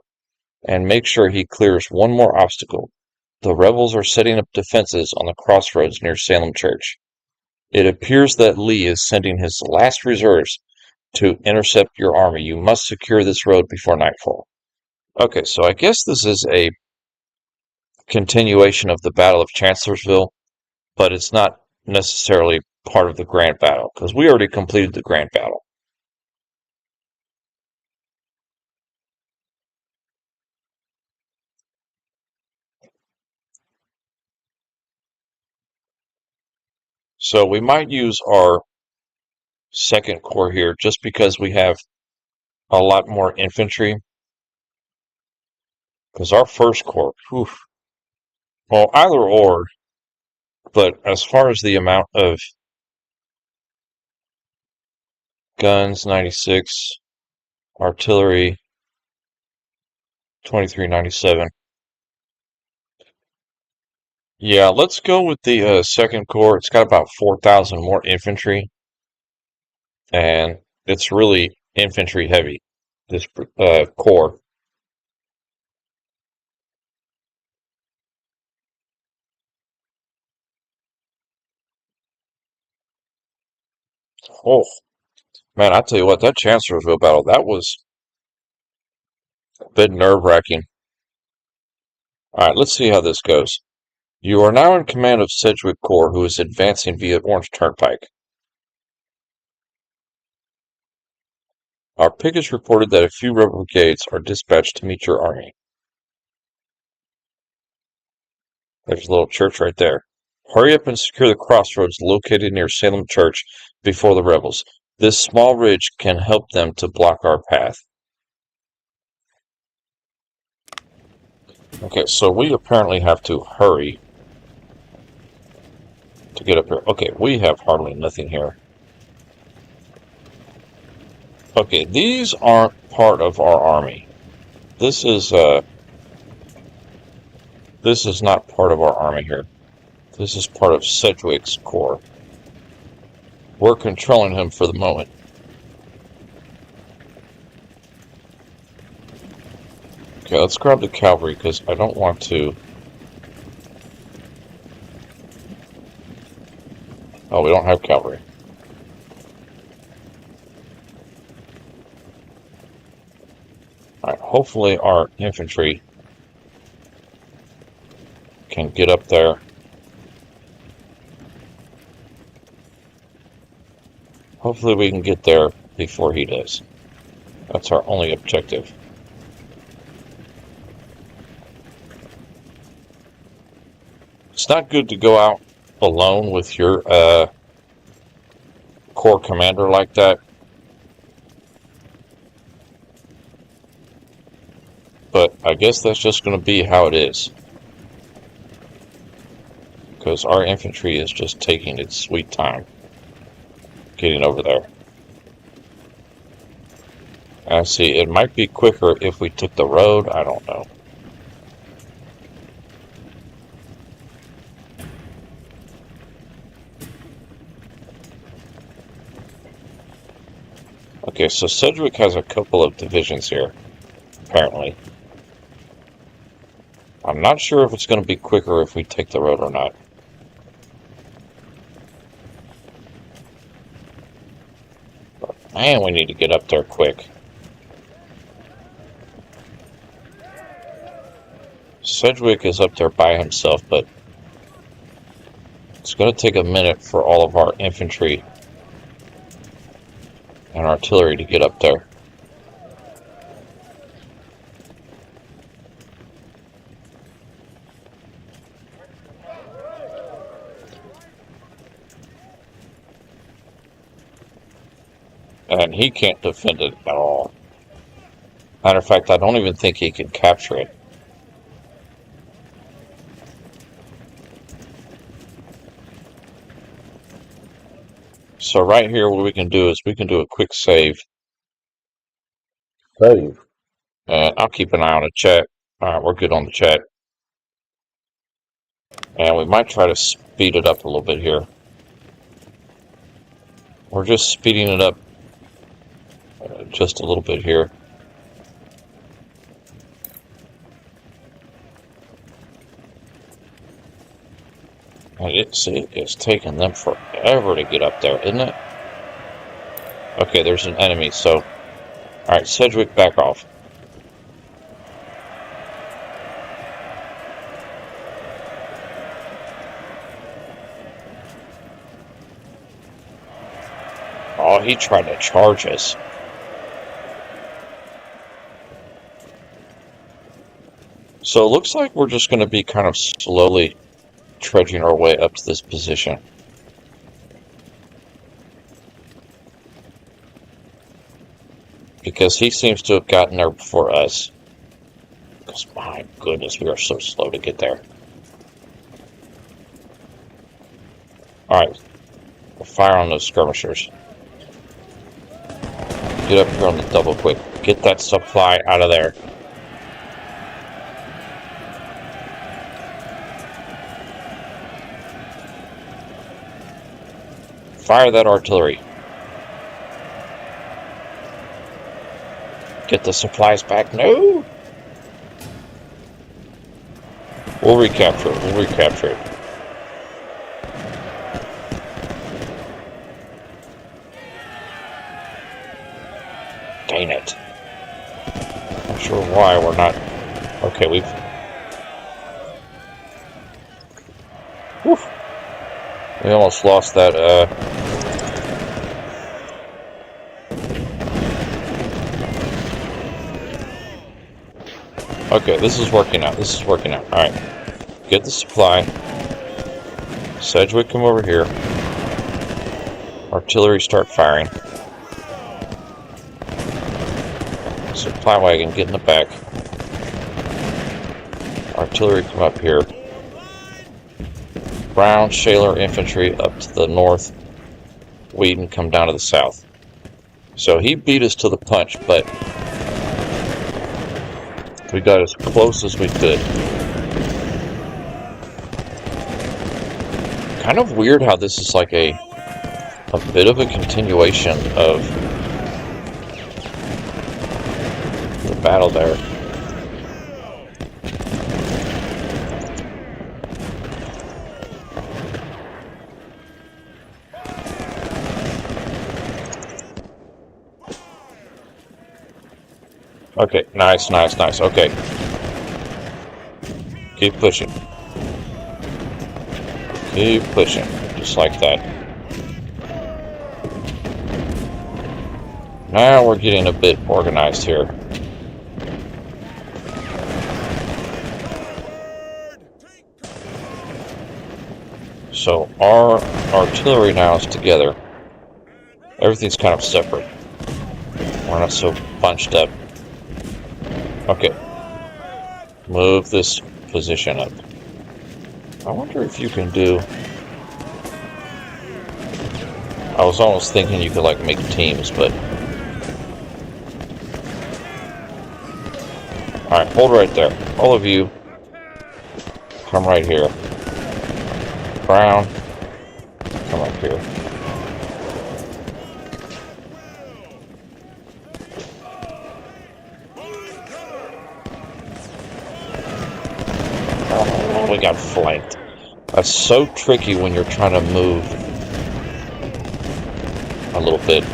and make sure he clears one more obstacle. The rebels are setting up defenses on the crossroads near Salem Church. It appears that Lee is sending his last reserves to intercept your army. You must secure this road before nightfall. Okay, so I guess this is a continuation of the Battle of Chancellorsville, but it's not necessarily part of the grand battle, because we already completed the grand battle. So we might use our second corps here just because we have a lot more infantry. Because our first corps, whew, well, either or, but as far as the amount of guns, 96, artillery, 2397. Yeah, let's go with the second corps. It's got about 4,000 more infantry, and it's really infantry heavy, this corps. Oh, man, I tell you what, that Chancellorsville battle, that was a bit nerve-wracking. All right, let's see how this goes. You are now in command of Sedgwick Corps, who is advancing via Orange Turnpike. Our pickets reported that a few rebel brigades are dispatched to meet your army. There's a little church right there. Hurry up and secure the crossroads located near Salem Church before the rebels. This small ridge can help them to block our path. Okay, so we apparently have to hurry to get up here. Okay, we have hardly nothing here. Okay, these aren't part of our army. This is not part of our army here. This is part of Sedgwick's corps. We're controlling him for the moment. Okay, let's grab the cavalry because I don't want to. Oh, we don't have cavalry. Alright, hopefully our infantry can get up there. Hopefully we can get there before he does. That's our only objective. It's not good to go out alone with your corps commander like that. But I guess that's just going to be how it is. Because our infantry is just taking its sweet time getting over there. I see, it might be quicker if we took the road. I don't know. Okay, so Sedgwick has a couple of divisions here, apparently. I'm not sure if it's going to be quicker if we take the road or not. But, man, we need to get up there quick. Sedgwick is up there by himself, but it's going to take a minute for all of our infantry and artillery to get up there. And he can't defend it at all. Matter of fact, I don't even think he can capture it. So right here, what we can do is we can do a quick save. Save. And I'll keep an eye on the chat. Alright, we're good on the chat. And we might try to speed it up a little bit here. We're just speeding it up just a little bit here. And it's taking them forever to get up there, isn't it? Okay, there's an enemy, so... Alright, Sedgwick, back off. Oh, he tried to charge us. So it looks like we're just going to be kind of slowly trudging our way up to this position. Because he seems to have gotten there before us. Because my goodness, we are so slow to get there. Alright, we'll fire on those skirmishers. Get up here on the double quick. Get that supply out of there. Fire that artillery. Get the supplies back. No! We'll recapture it. We'll recapture it. Dang it. Not sure why we're not... Okay, we've... Whew. We almost lost that, Okay, this is working out. This is working out. Alright. Get the supply. Sedgwick, come over here. Artillery, start firing. Supply wagon, get in the back. Artillery, come up here. Brown, Shaler, infantry up to the north. Whedon, come down to the south. So he beat us to the punch, but we got as close as we could. Kind of weird how this is like a bit of a continuation of the battle there. Okay, nice, nice, nice. Okay. Keep pushing. Keep pushing. Just like that. Now we're getting a bit organized here. So our artillery now is together. Everything's kind of separate. We're not so bunched up. Okay. Move this position up. I wonder if you can do... I was almost thinking you could like make teams, but... Alright, hold right there. All of you, come right here. Brown, come up here. Oh, we got flanked. That's so tricky when you're trying to move a little bit.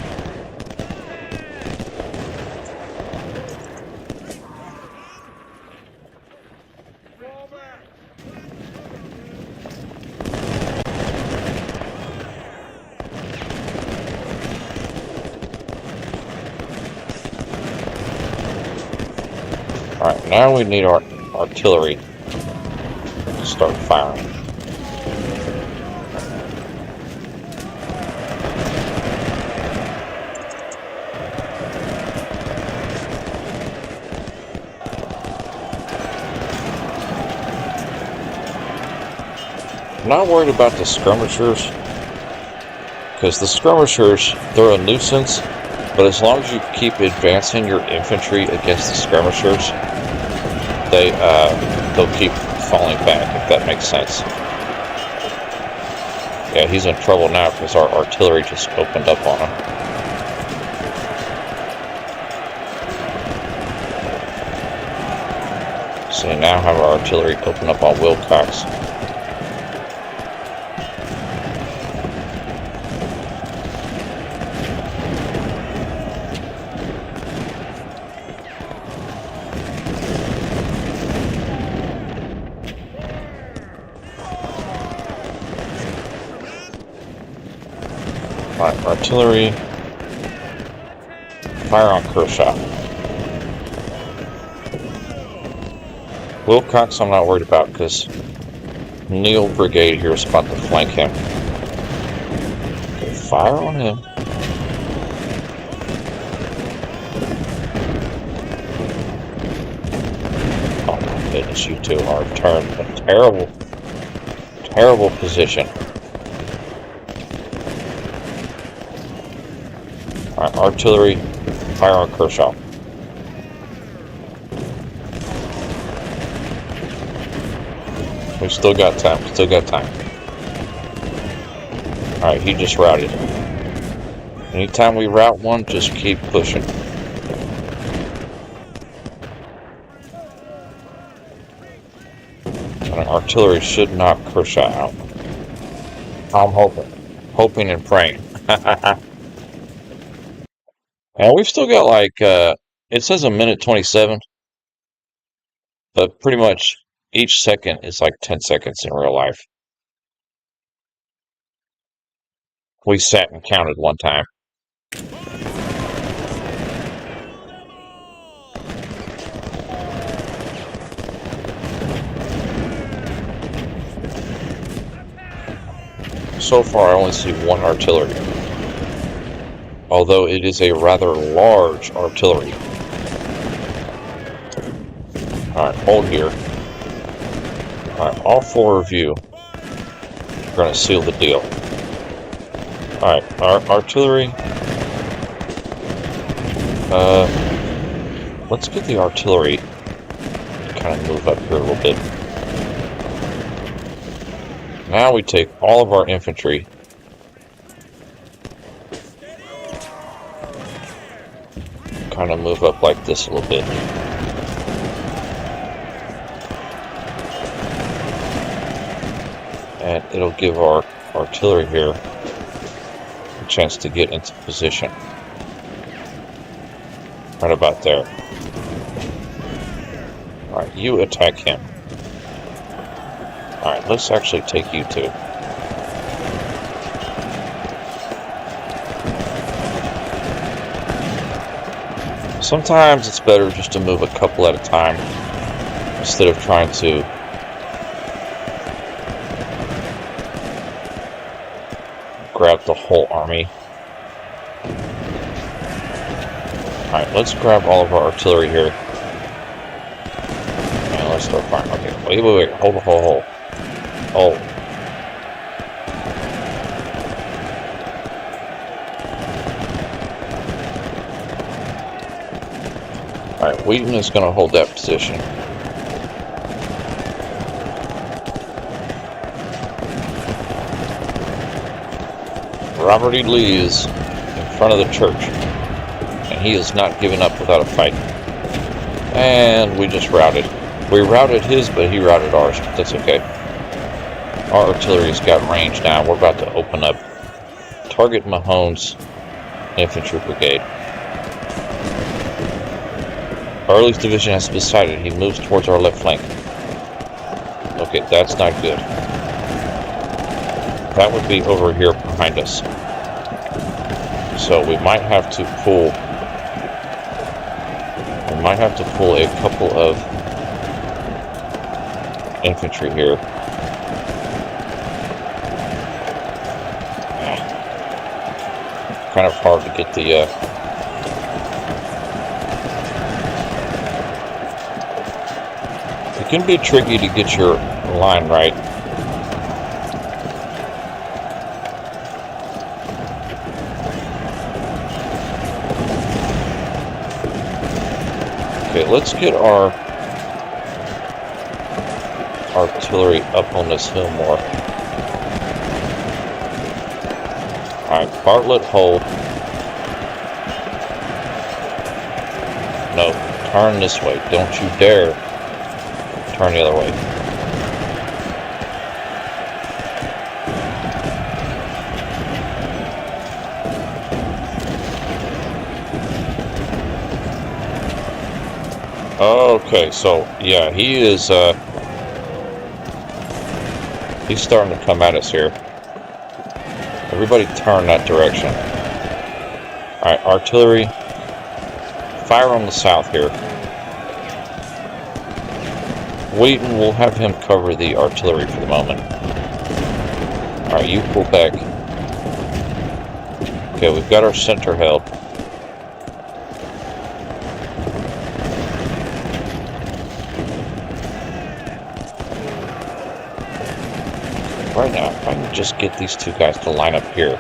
Alright, now we need our artillery to start firing. I'm not worried about the skirmishers, because the skirmishers, they're a nuisance, but as long as you keep advancing your infantry against the skirmishers, they'll keep falling back, if that makes sense. Yeah, he's in trouble now because our artillery just opened up on him. So we now have our artillery open up on Wilcox. Artillery, fire on Kershaw. Wilcox I'm not worried about because Neil Brigade here is about to flank him. Okay, fire on him. goodness, you two are turned in a terrible, terrible position. Alright, artillery, fire on Kershaw. We still got time, Alright, he just routed. Anytime we route one, just keep pushing. And artillery should knock Kershaw out. I'm hoping and praying. And we've still got like, it says a minute 27, but pretty much each second is like 10 seconds in real life. We sat and counted one time. So far, I only see one artillery, although it is a rather large artillery. Alright, hold here. Alright, all four of you are going to seal the deal. Alright, our artillery. Let's get the artillery to kind of move up here a little bit. Now we take all of our infantry. Kind of move up like this a little bit. And it'll give our artillery here a chance to get into position. Right about there. Alright, you attack him. Alright, let's actually take you two. Sometimes it's better just to move a couple at a time instead of trying to grab the whole army. Alright, let's grab all of our artillery here. And let's start firing. Okay, wait. Hold. Alright, Wheaton is going to hold that position. Robert E. Lee is in front of the church, and he is not giving up without a fight. And we just routed. We routed his, but he routed ours. That's okay. Our artillery's got range now. We're about to open up. Target Mahone's infantry brigade. Early's division has decided he moves towards our left flank. Okay, that's not good. That would be over here behind us. So we might have to pull. We might have to pull a couple of infantry here. Kind of hard to get the it can be tricky to get your line right. Okay, let's get our artillery up on this hill more. Alright, Bartlett, hold. No, turn this way. Don't you dare turn the other way. Okay, so yeah, he is he's starting to come at us here. Everybody turn that direction. Alright, artillery. Fire on the south here. Wheaton will have him cover the artillery for the moment. Alright, you pull back. Okay, we've got our center held. right now, if I can just get these two guys to line up here,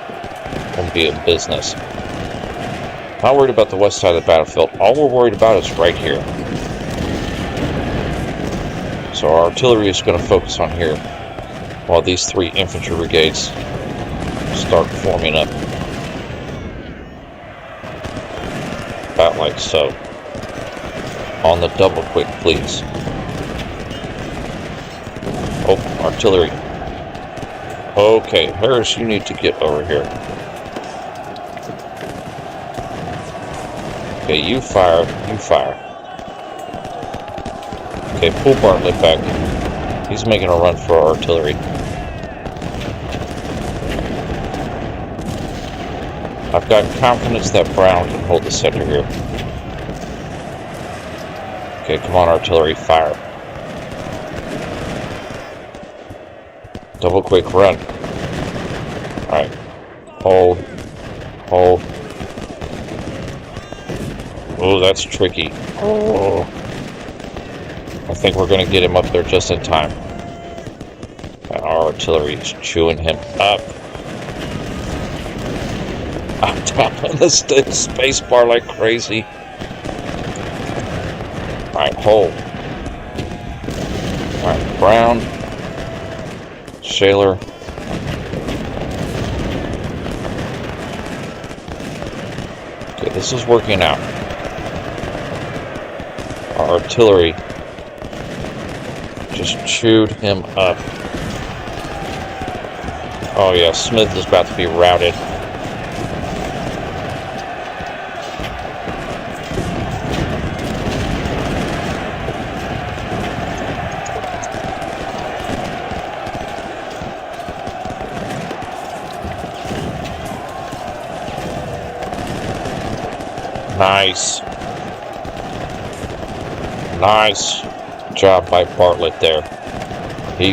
it'll be a business. Not worried about the west side of the battlefield. All we're worried about is right here. So our artillery is going to focus on here, while these three infantry brigades start forming up. About like so. On the double quick, please. Oh, artillery. Okay, Harris, you need to get over here. Okay, you fire, you fire. Okay, pull Bartlett back. He's making a run for our artillery. I've got confidence that Brown can hold the center here. Okay, come on, artillery, fire. Double quick, run. Alright. Hold. Hold. Oh, that's tricky. Oh. I think we're going to get him up there just in time. And our artillery is chewing him up. I'm tapping the space bar like crazy. Alright, hold. Alright, Brown. Shaler. Okay, this is working out. Our artillery just chewed him up. Oh yeah, Smith is about to be routed. Nice. Nice job by Bartlett there. He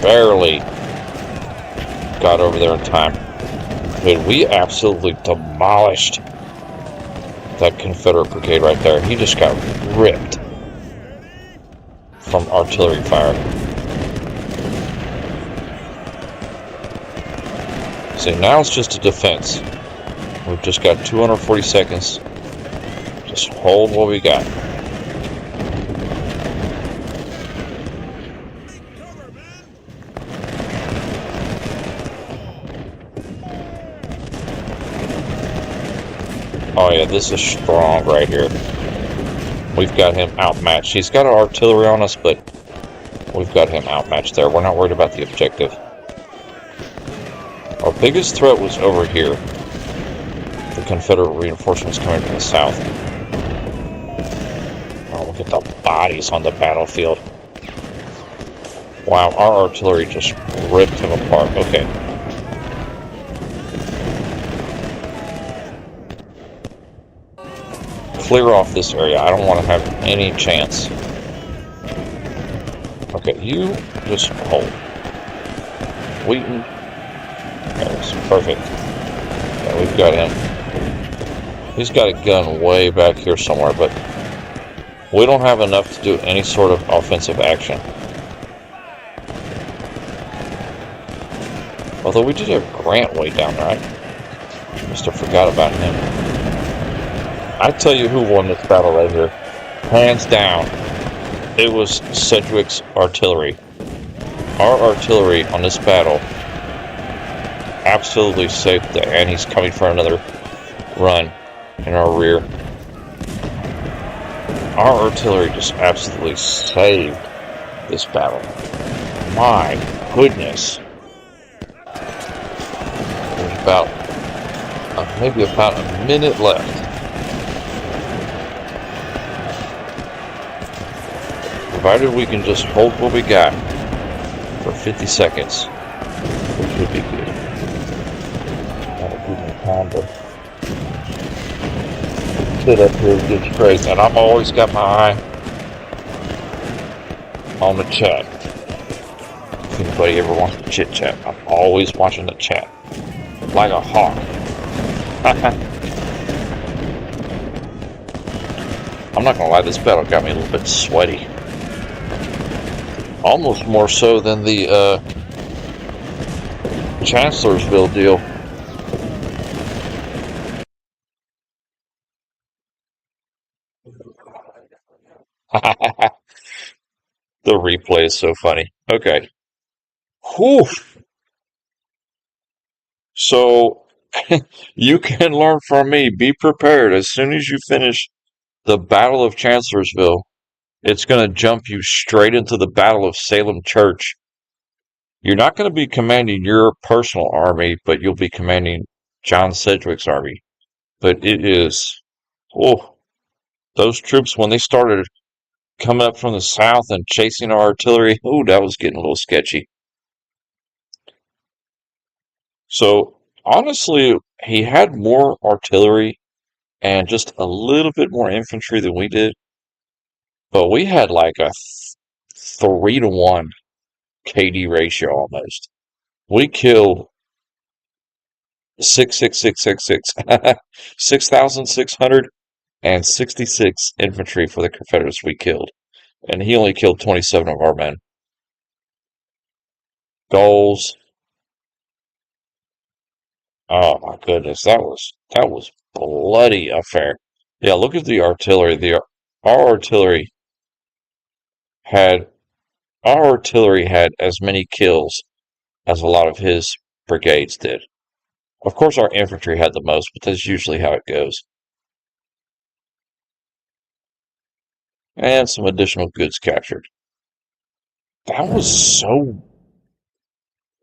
barely got over there in time. Dude, we absolutely demolished that Confederate brigade right there. He just got ripped from artillery fire. See, now it's just a defense. We've just got 240 seconds. Just hold what we got. Oh yeah, this is strong right here. We've got him outmatched. He's got our artillery on us, but we've got him outmatched there. We're not worried about the objective. Our biggest threat was over here. The Confederate reinforcements coming from the south. Oh, look at the bodies on the battlefield. Wow, our artillery just ripped him apart. Okay. Clear off this area. I don't want to have any chance. Okay, you just hold. Wheaton. There's perfect. Yeah, we've got him. He's got a gun way back here somewhere, but we don't have enough to do any sort of offensive action. Although we did have Grant way down there. I must have forgot about him. I tell you who won this battle right here. Hands down. It was Sedgwick's artillery. Our artillery on this battle absolutely saved the, and he's coming for another run in our rear. Our artillery just absolutely saved this battle. My goodness. There's about maybe about a minute left. Provided we can just hold what we got for 50 seconds, which would be good. That'll give me time to sit up here and get straight. And I've always got my eye on the chat. If anybody ever wants to chit chat, I'm always watching the chat. Like a hawk. I'm not gonna lie, this battle got me a little bit sweaty. Almost more so than the Chancellorsville deal. The replay is so funny. Okay. Whew. So you can learn from me. Be prepared. As soon as you finish the Battle of Chancellorsville, it's going to jump you straight into the Battle of Salem Church. You're not going to be commanding your personal army, but you'll be commanding John Sedgwick's army. But it is, oh, those troops, when they started coming up from the south and chasing our artillery, oh, that was getting a little sketchy. So, honestly, he had more artillery and just a little bit more infantry than we did, but we had like a 3-to-1 KD ratio almost. We killed 6,666 infantry for the Confederates we killed, and he only killed 27 of our men. Goals. Oh my goodness, that was bloody affair. Yeah, look at the artillery. Our artillery had our artillery had as many kills as a lot of his brigades did. Of course, our infantry had the most, but that's usually how it goes. And some additional goods captured. That was so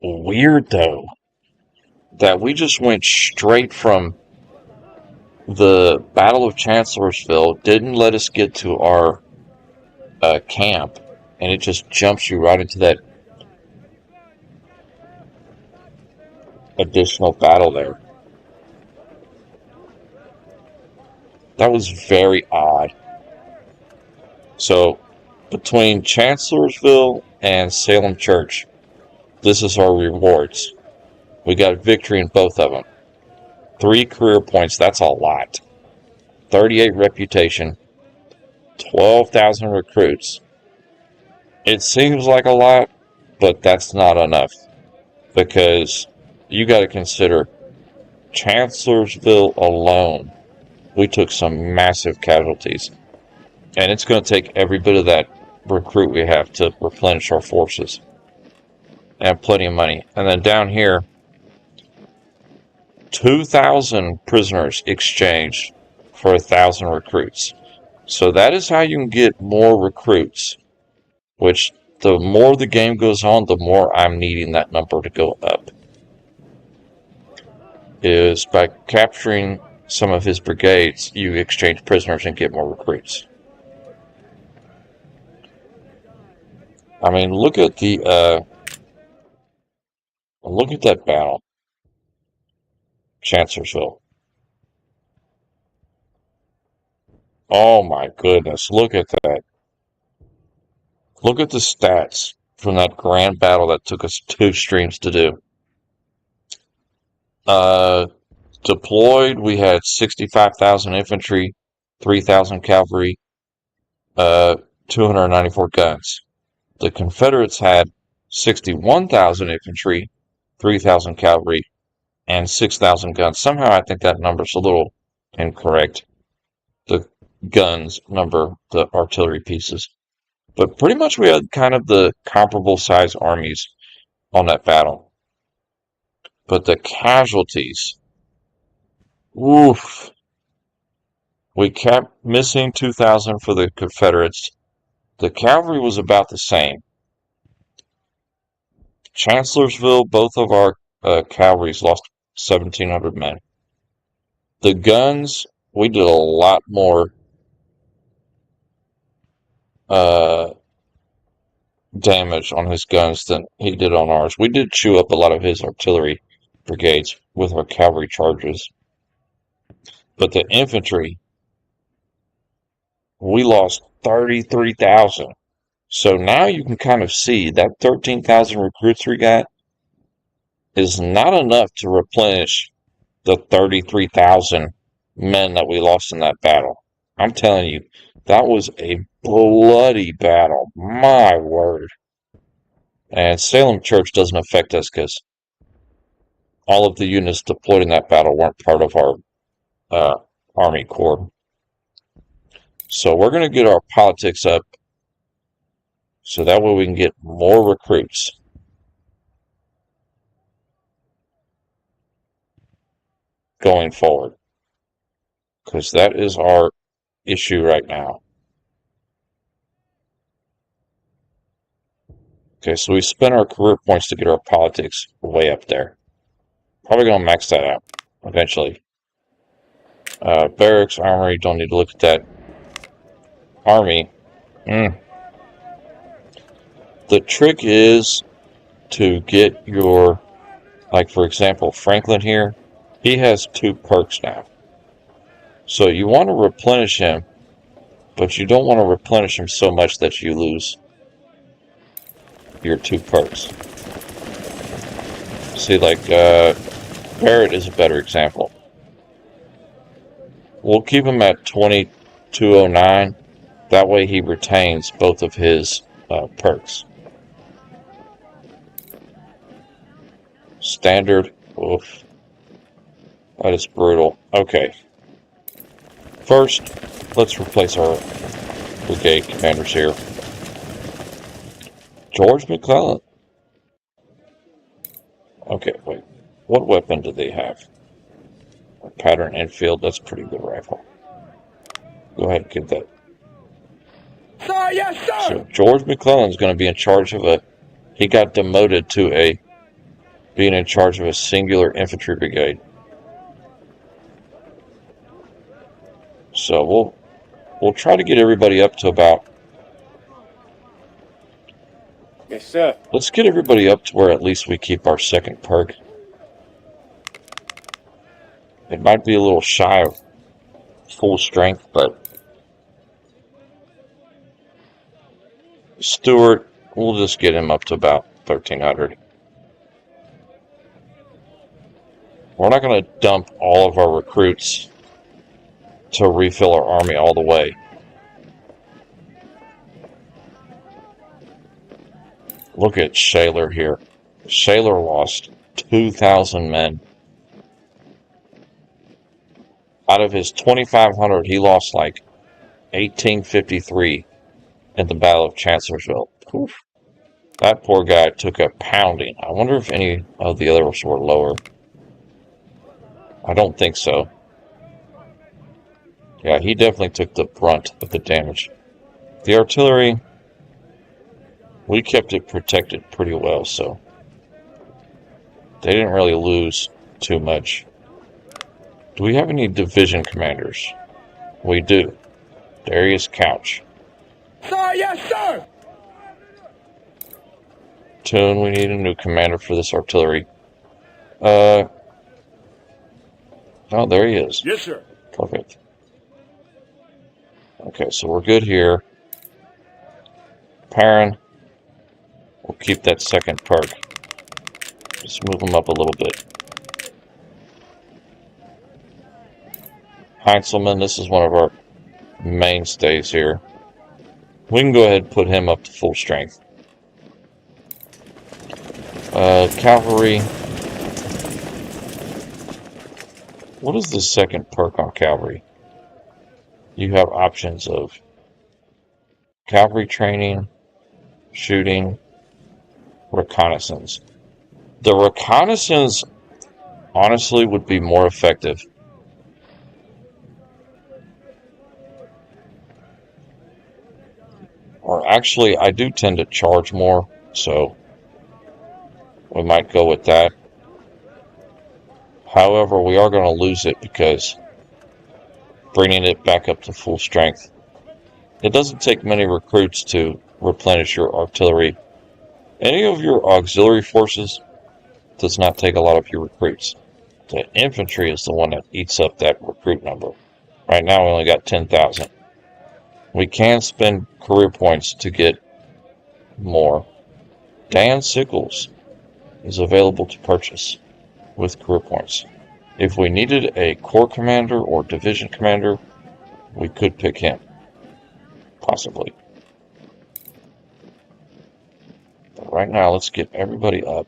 weird, though, that we just went straight from the Battle of Chancellorsville, didn't let us get to our camp, and it just jumps you right into that additional battle there. That was very odd. So, between Chancellorsville and Salem Church, this is our rewards. We got victory in both of them. 3 career points, that's a lot. 38 reputation, 12,000 recruits. It seems like a lot, but that's not enough because you got to consider Chancellorsville alone. We took some massive casualties, and it's going to take every bit of that recruit we have to replenish our forces and plenty of money. And then down here, 2,000 prisoners exchanged for 1,000 recruits. So that is how you can get more recruits, which the more the game goes on, the more I'm needing that number to go up. Is by capturing some of his brigades, you exchange prisoners and get more recruits. I mean, look at that battle, Chancellorsville. Oh my goodness, look at that. Look at the stats from that grand battle that took us 2 streams to do. Uh, Deployed, we had 65,000 infantry, 3,000 cavalry, 294 guns. The Confederates had 61,000 infantry, 3,000 cavalry, and 6,000 guns. Somehow I think that number's a little incorrect. The guns number the artillery pieces. But pretty much we had kind of the comparable size armies on that battle. But the casualties, oof. We kept missing 2,000 for the Confederates. The cavalry was about the same. Chancellorsville, both of our cavalries lost 1,700 men. The guns, we did a lot more uh, damage on his guns than he did on ours. We did chew up a lot of his artillery brigades with our cavalry charges. But the infantry, we lost 33,000. So now you can kind of see that 13,000 recruits we got is not enough to replenish the 33,000 men that we lost in that battle. I'm telling you, that was a bloody battle. My word. And Salem Church doesn't affect us because all of the units deployed in that battle weren't part of our Army Corps. So we're going to get our politics up so that way we can get more recruits. Going forward. Because that is our issue right now. Okay, so we spent our career points to get our politics way up there. Probably going to max that out eventually. Barracks, armory, don't need to look at that. Army. The trick is to get your, like for example, Franklin here, he has 2 perks now. So you want to replenish him, but you don't want to replenish him so much that you lose your 2 perks. See, like, Barrett is a better example. We'll keep him at 2209. That way he retains both of his perks. Standard. Oof. That is brutal. Okay. First, let's replace our brigade commanders here. George McClellan. Okay, wait. What weapon do they have? A pattern Enfield. That's a pretty good rifle. Go ahead and get that. Sir, yes, sir! So George McClellan's going to be in charge of he got demoted to being in charge of a singular infantry brigade. So we'll try to get everybody up to about... Yes, sir. Let's get everybody up to where at least we keep our 2nd perk. It might be a little shy of full strength, but Stewart, we'll just get him up to about 1300. We're not going to dump all of our recruits to refill our army all the way. Look at Shaler here. Shaler lost 2,000 men. Out of his 2,500, he lost like 1853 in the Battle of Chancellorsville. Oof. That poor guy took a pounding. I wonder if any of the others were lower. I don't think so. Yeah, he definitely took the brunt of the damage. The artillery, we kept it protected pretty well, so they didn't really lose too much. Do we have any division commanders? We do. Darius Couch. Sir, yes, sir! Toon, we need a new commander for this artillery. Oh, there he is. Yes, sir. Perfect. Okay, so we're good here. Perrin, we'll keep that 2nd perk. Just move him up a little bit. Heinzelman, this is one of our mainstays here. We can go ahead and put him up to full strength. Cavalry. What is the 2nd perk on cavalry? You have options of cavalry training, shooting, reconnaissance. The reconnaissance, honestly, would be more effective. Or actually, I do tend to charge more, so we might go with that. However, we are going to lose it because bringing it back up to full strength. It doesn't take many recruits to replenish your artillery. Any of your auxiliary forces does not take a lot of your recruits. The infantry is the one that eats up that recruit number. Right now we only got 10,000. We can spend career points to get more. Dan Sickles is available to purchase with career points. If we needed a corps commander or division commander, we could pick him. Possibly. But right now, let's get everybody up.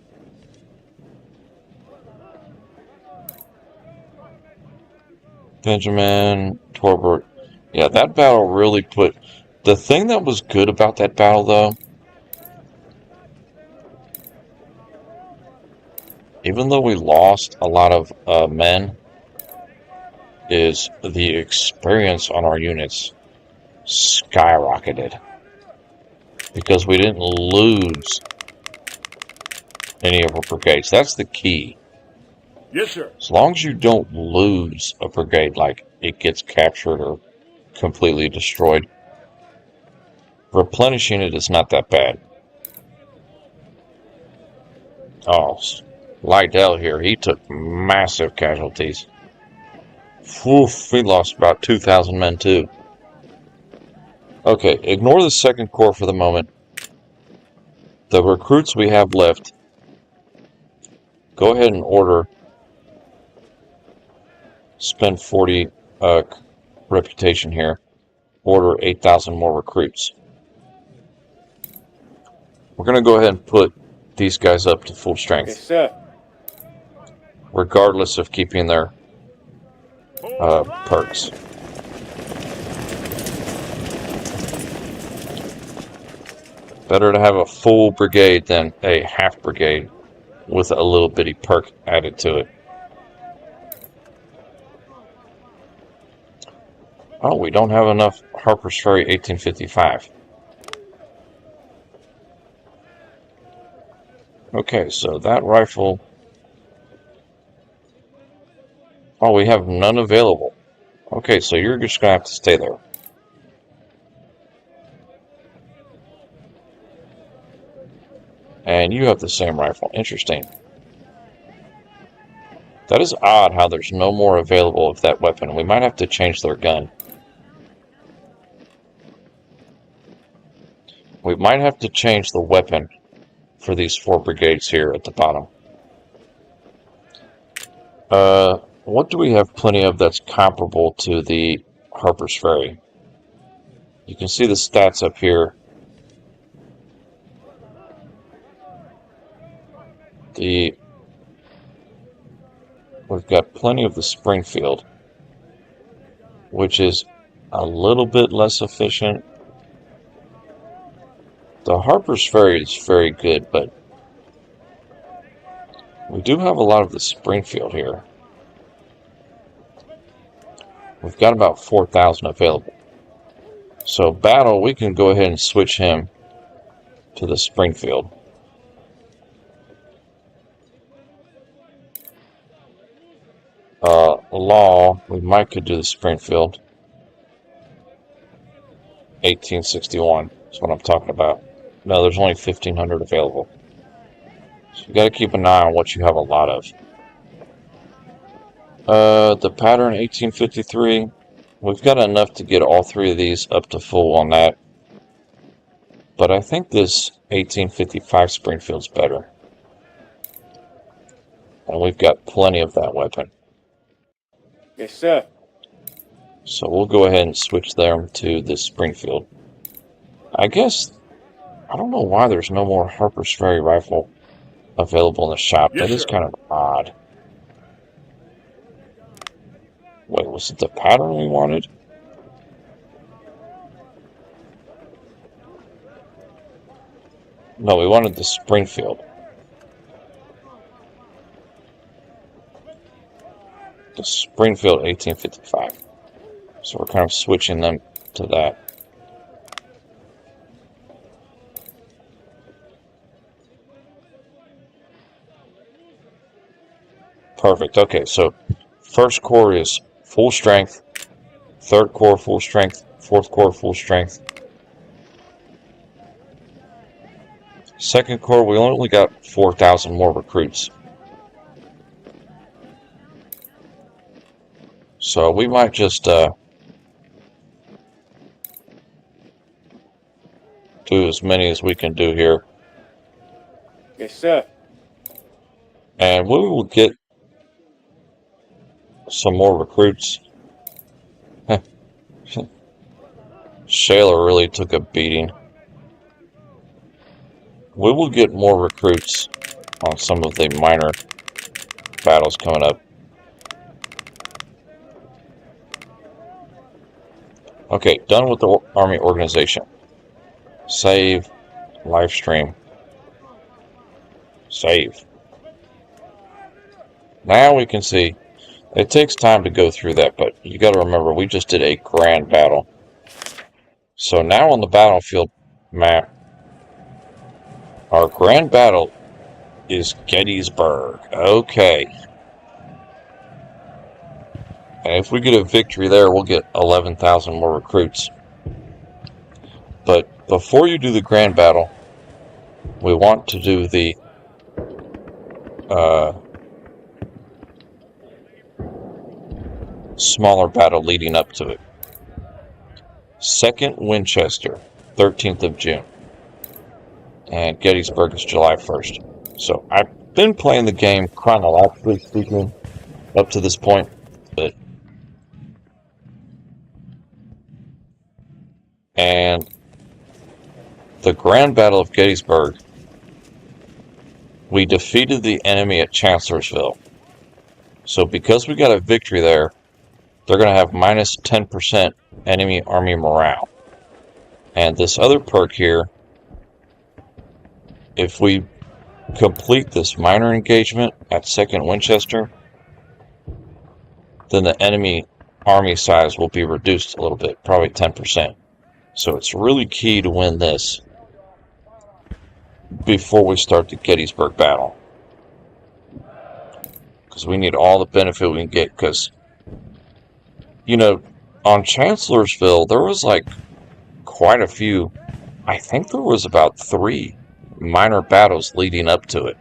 Benjamin, Torbert. Yeah, that battle really put... The thing that was good about that battle, though, even though we lost a lot of men, is the experience on our units skyrocketed. Because we didn't lose any of our brigades. That's the key. Yes, sir. As long as you don't lose a brigade, like it gets captured or completely destroyed, replenishing it is not that bad. Oh, Lydell here, he took massive casualties. Oof, we lost about 2,000 men too. Okay, ignore the 2nd Corps for the moment. The recruits we have left, go ahead and order. Spend 40 reputation here. Order 8,000 more recruits. We're going to go ahead and put these guys up to full strength. Yes, sir. Regardless of keeping their perks. Better to have a full brigade than a half brigade with a little bitty perk added to it. Oh, we don't have enough Harper's Ferry 1855. Okay, so that rifle... Oh, we have none available. Okay, so you're just going to have to stay there. And you have the same rifle. Interesting. That is odd how there's no more available of that weapon. We might have to change their gun. We might have to change the weapon for these 4 brigades here at the bottom. What do we have plenty of that's comparable to the Harper's Ferry? You can see the stats up here. We've got plenty of the Springfield, which is a little bit less efficient. The Harper's Ferry is very good, but we do have a lot of the Springfield here. We've got about 4,000 available. So Battle, we can go ahead and switch him to the Springfield. Law, we might could do the Springfield. 1861 is what I'm talking about. No, there's only 1,500 available. So you got to keep an eye on what you have a lot of. The pattern 1853, we've got enough to get all 3 of these up to full on that. But I think this 1855 Springfield's better. And we've got plenty of that weapon. Yes, sir. So we'll go ahead and switch them to this Springfield. I guess, I don't know why there's no more Harper's Ferry rifle available in the shop. Yes, that is sir. kind of odd. Wait, was it the pattern we wanted? No, we wanted the Springfield. The Springfield 1855. So we're kind of switching them to that. Perfect. Okay, so 1st Corps is full strength. 3rd Corps full strength. 4th Corps full strength. 2nd Corps, we only got 4,000 more recruits. So we might just do as many as we can do here. Yes, sir. And we will get some more recruits. Shaler really took a beating. We will get more recruits on some of the minor battles coming up. Okay, done with the Army organization. Save. Live stream. Save. Now we can see. It takes time to go through that, but you got to remember, we just did a grand battle. So now on the battlefield map, our grand battle is Gettysburg. Okay. And if we get a victory there, we'll get 11,000 more recruits. But before you do the grand battle, we want to do the smaller battle leading up to it. 2nd Winchester, 13th of June. And Gettysburg is July 1st. So I've been playing the game chronologically speaking up to this point, but and the Grand Battle of Gettysburg, we defeated the enemy at Chancellorsville. So because we got a victory there, they're going to have minus 10% enemy army morale. And this other perk here, if we complete this minor engagement at 2nd Winchester, then the enemy army size will be reduced a little bit, probably 10%. So it's really key to win this before we start the Gettysburg battle. Because we need all the benefit we can get. Because, you know, on Chancellorsville, there was like quite a few. I think there was about 3 minor battles leading up to it.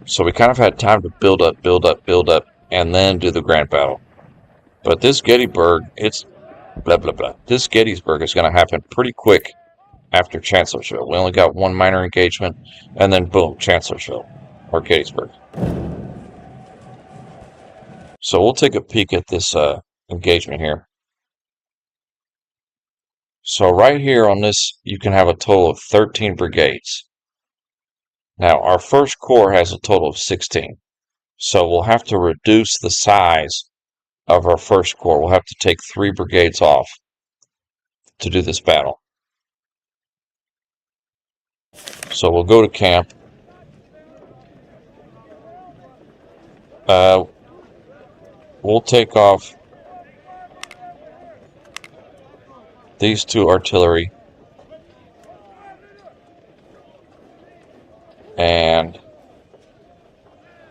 So we kind of had time to build up, and then do the grand battle. But this Gettysburg, it's blah, blah, blah. This Gettysburg is going to happen pretty quick after Chancellorsville. We only got 1 minor engagement, and then boom, Chancellorsville, or Gettysburg. So we'll take a peek at this engagement here. So right here on this, you can have a total of 13 brigades. Now, our 1st Corps has a total of 16. So we'll have to reduce the size of our 1st Corps. We'll have to take 3 brigades off to do this battle. So we'll go to camp. We'll take off these 2 artillery. And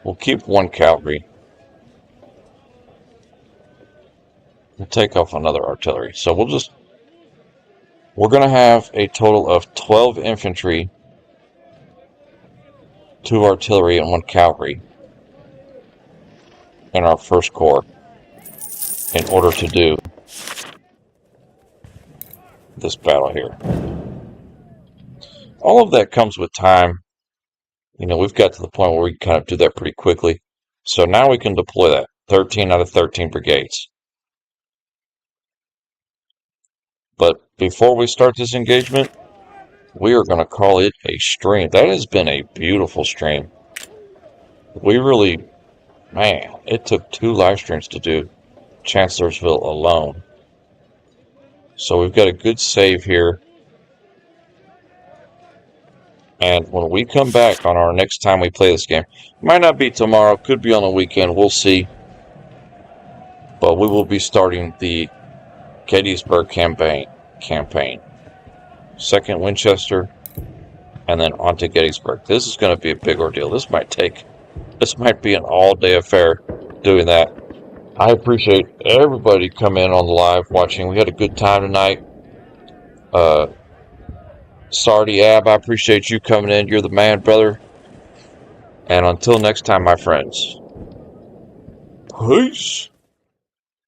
we'll keep 1 cavalry. We'll take off another artillery. So we're going to have a total of 12 infantry, 2 artillery, and 1 cavalry in our 1st Corps in order to do this battle here. All of that comes with time. You know, we've got to the point where we can kind of do that pretty quickly. So now we can deploy that. 13 out of 13 brigades. But before we start this engagement, we are going to call it a stream. That has been a beautiful stream. We really, man, it took 2 live streams to do Chancellorsville alone. So we've got a good save here. And when we come back on our next time we play this game, might not be tomorrow, could be on the weekend, we'll see. But we will be starting the Gettysburg campaign. 2nd Winchester, and then on to Gettysburg. This is going to be a big ordeal. This might be an all-day affair doing that. I appreciate everybody coming in on the live watching. We had a good time tonight. Sardi Ab, I appreciate you coming in. You're the man, brother. And until next time, my friends. Peace.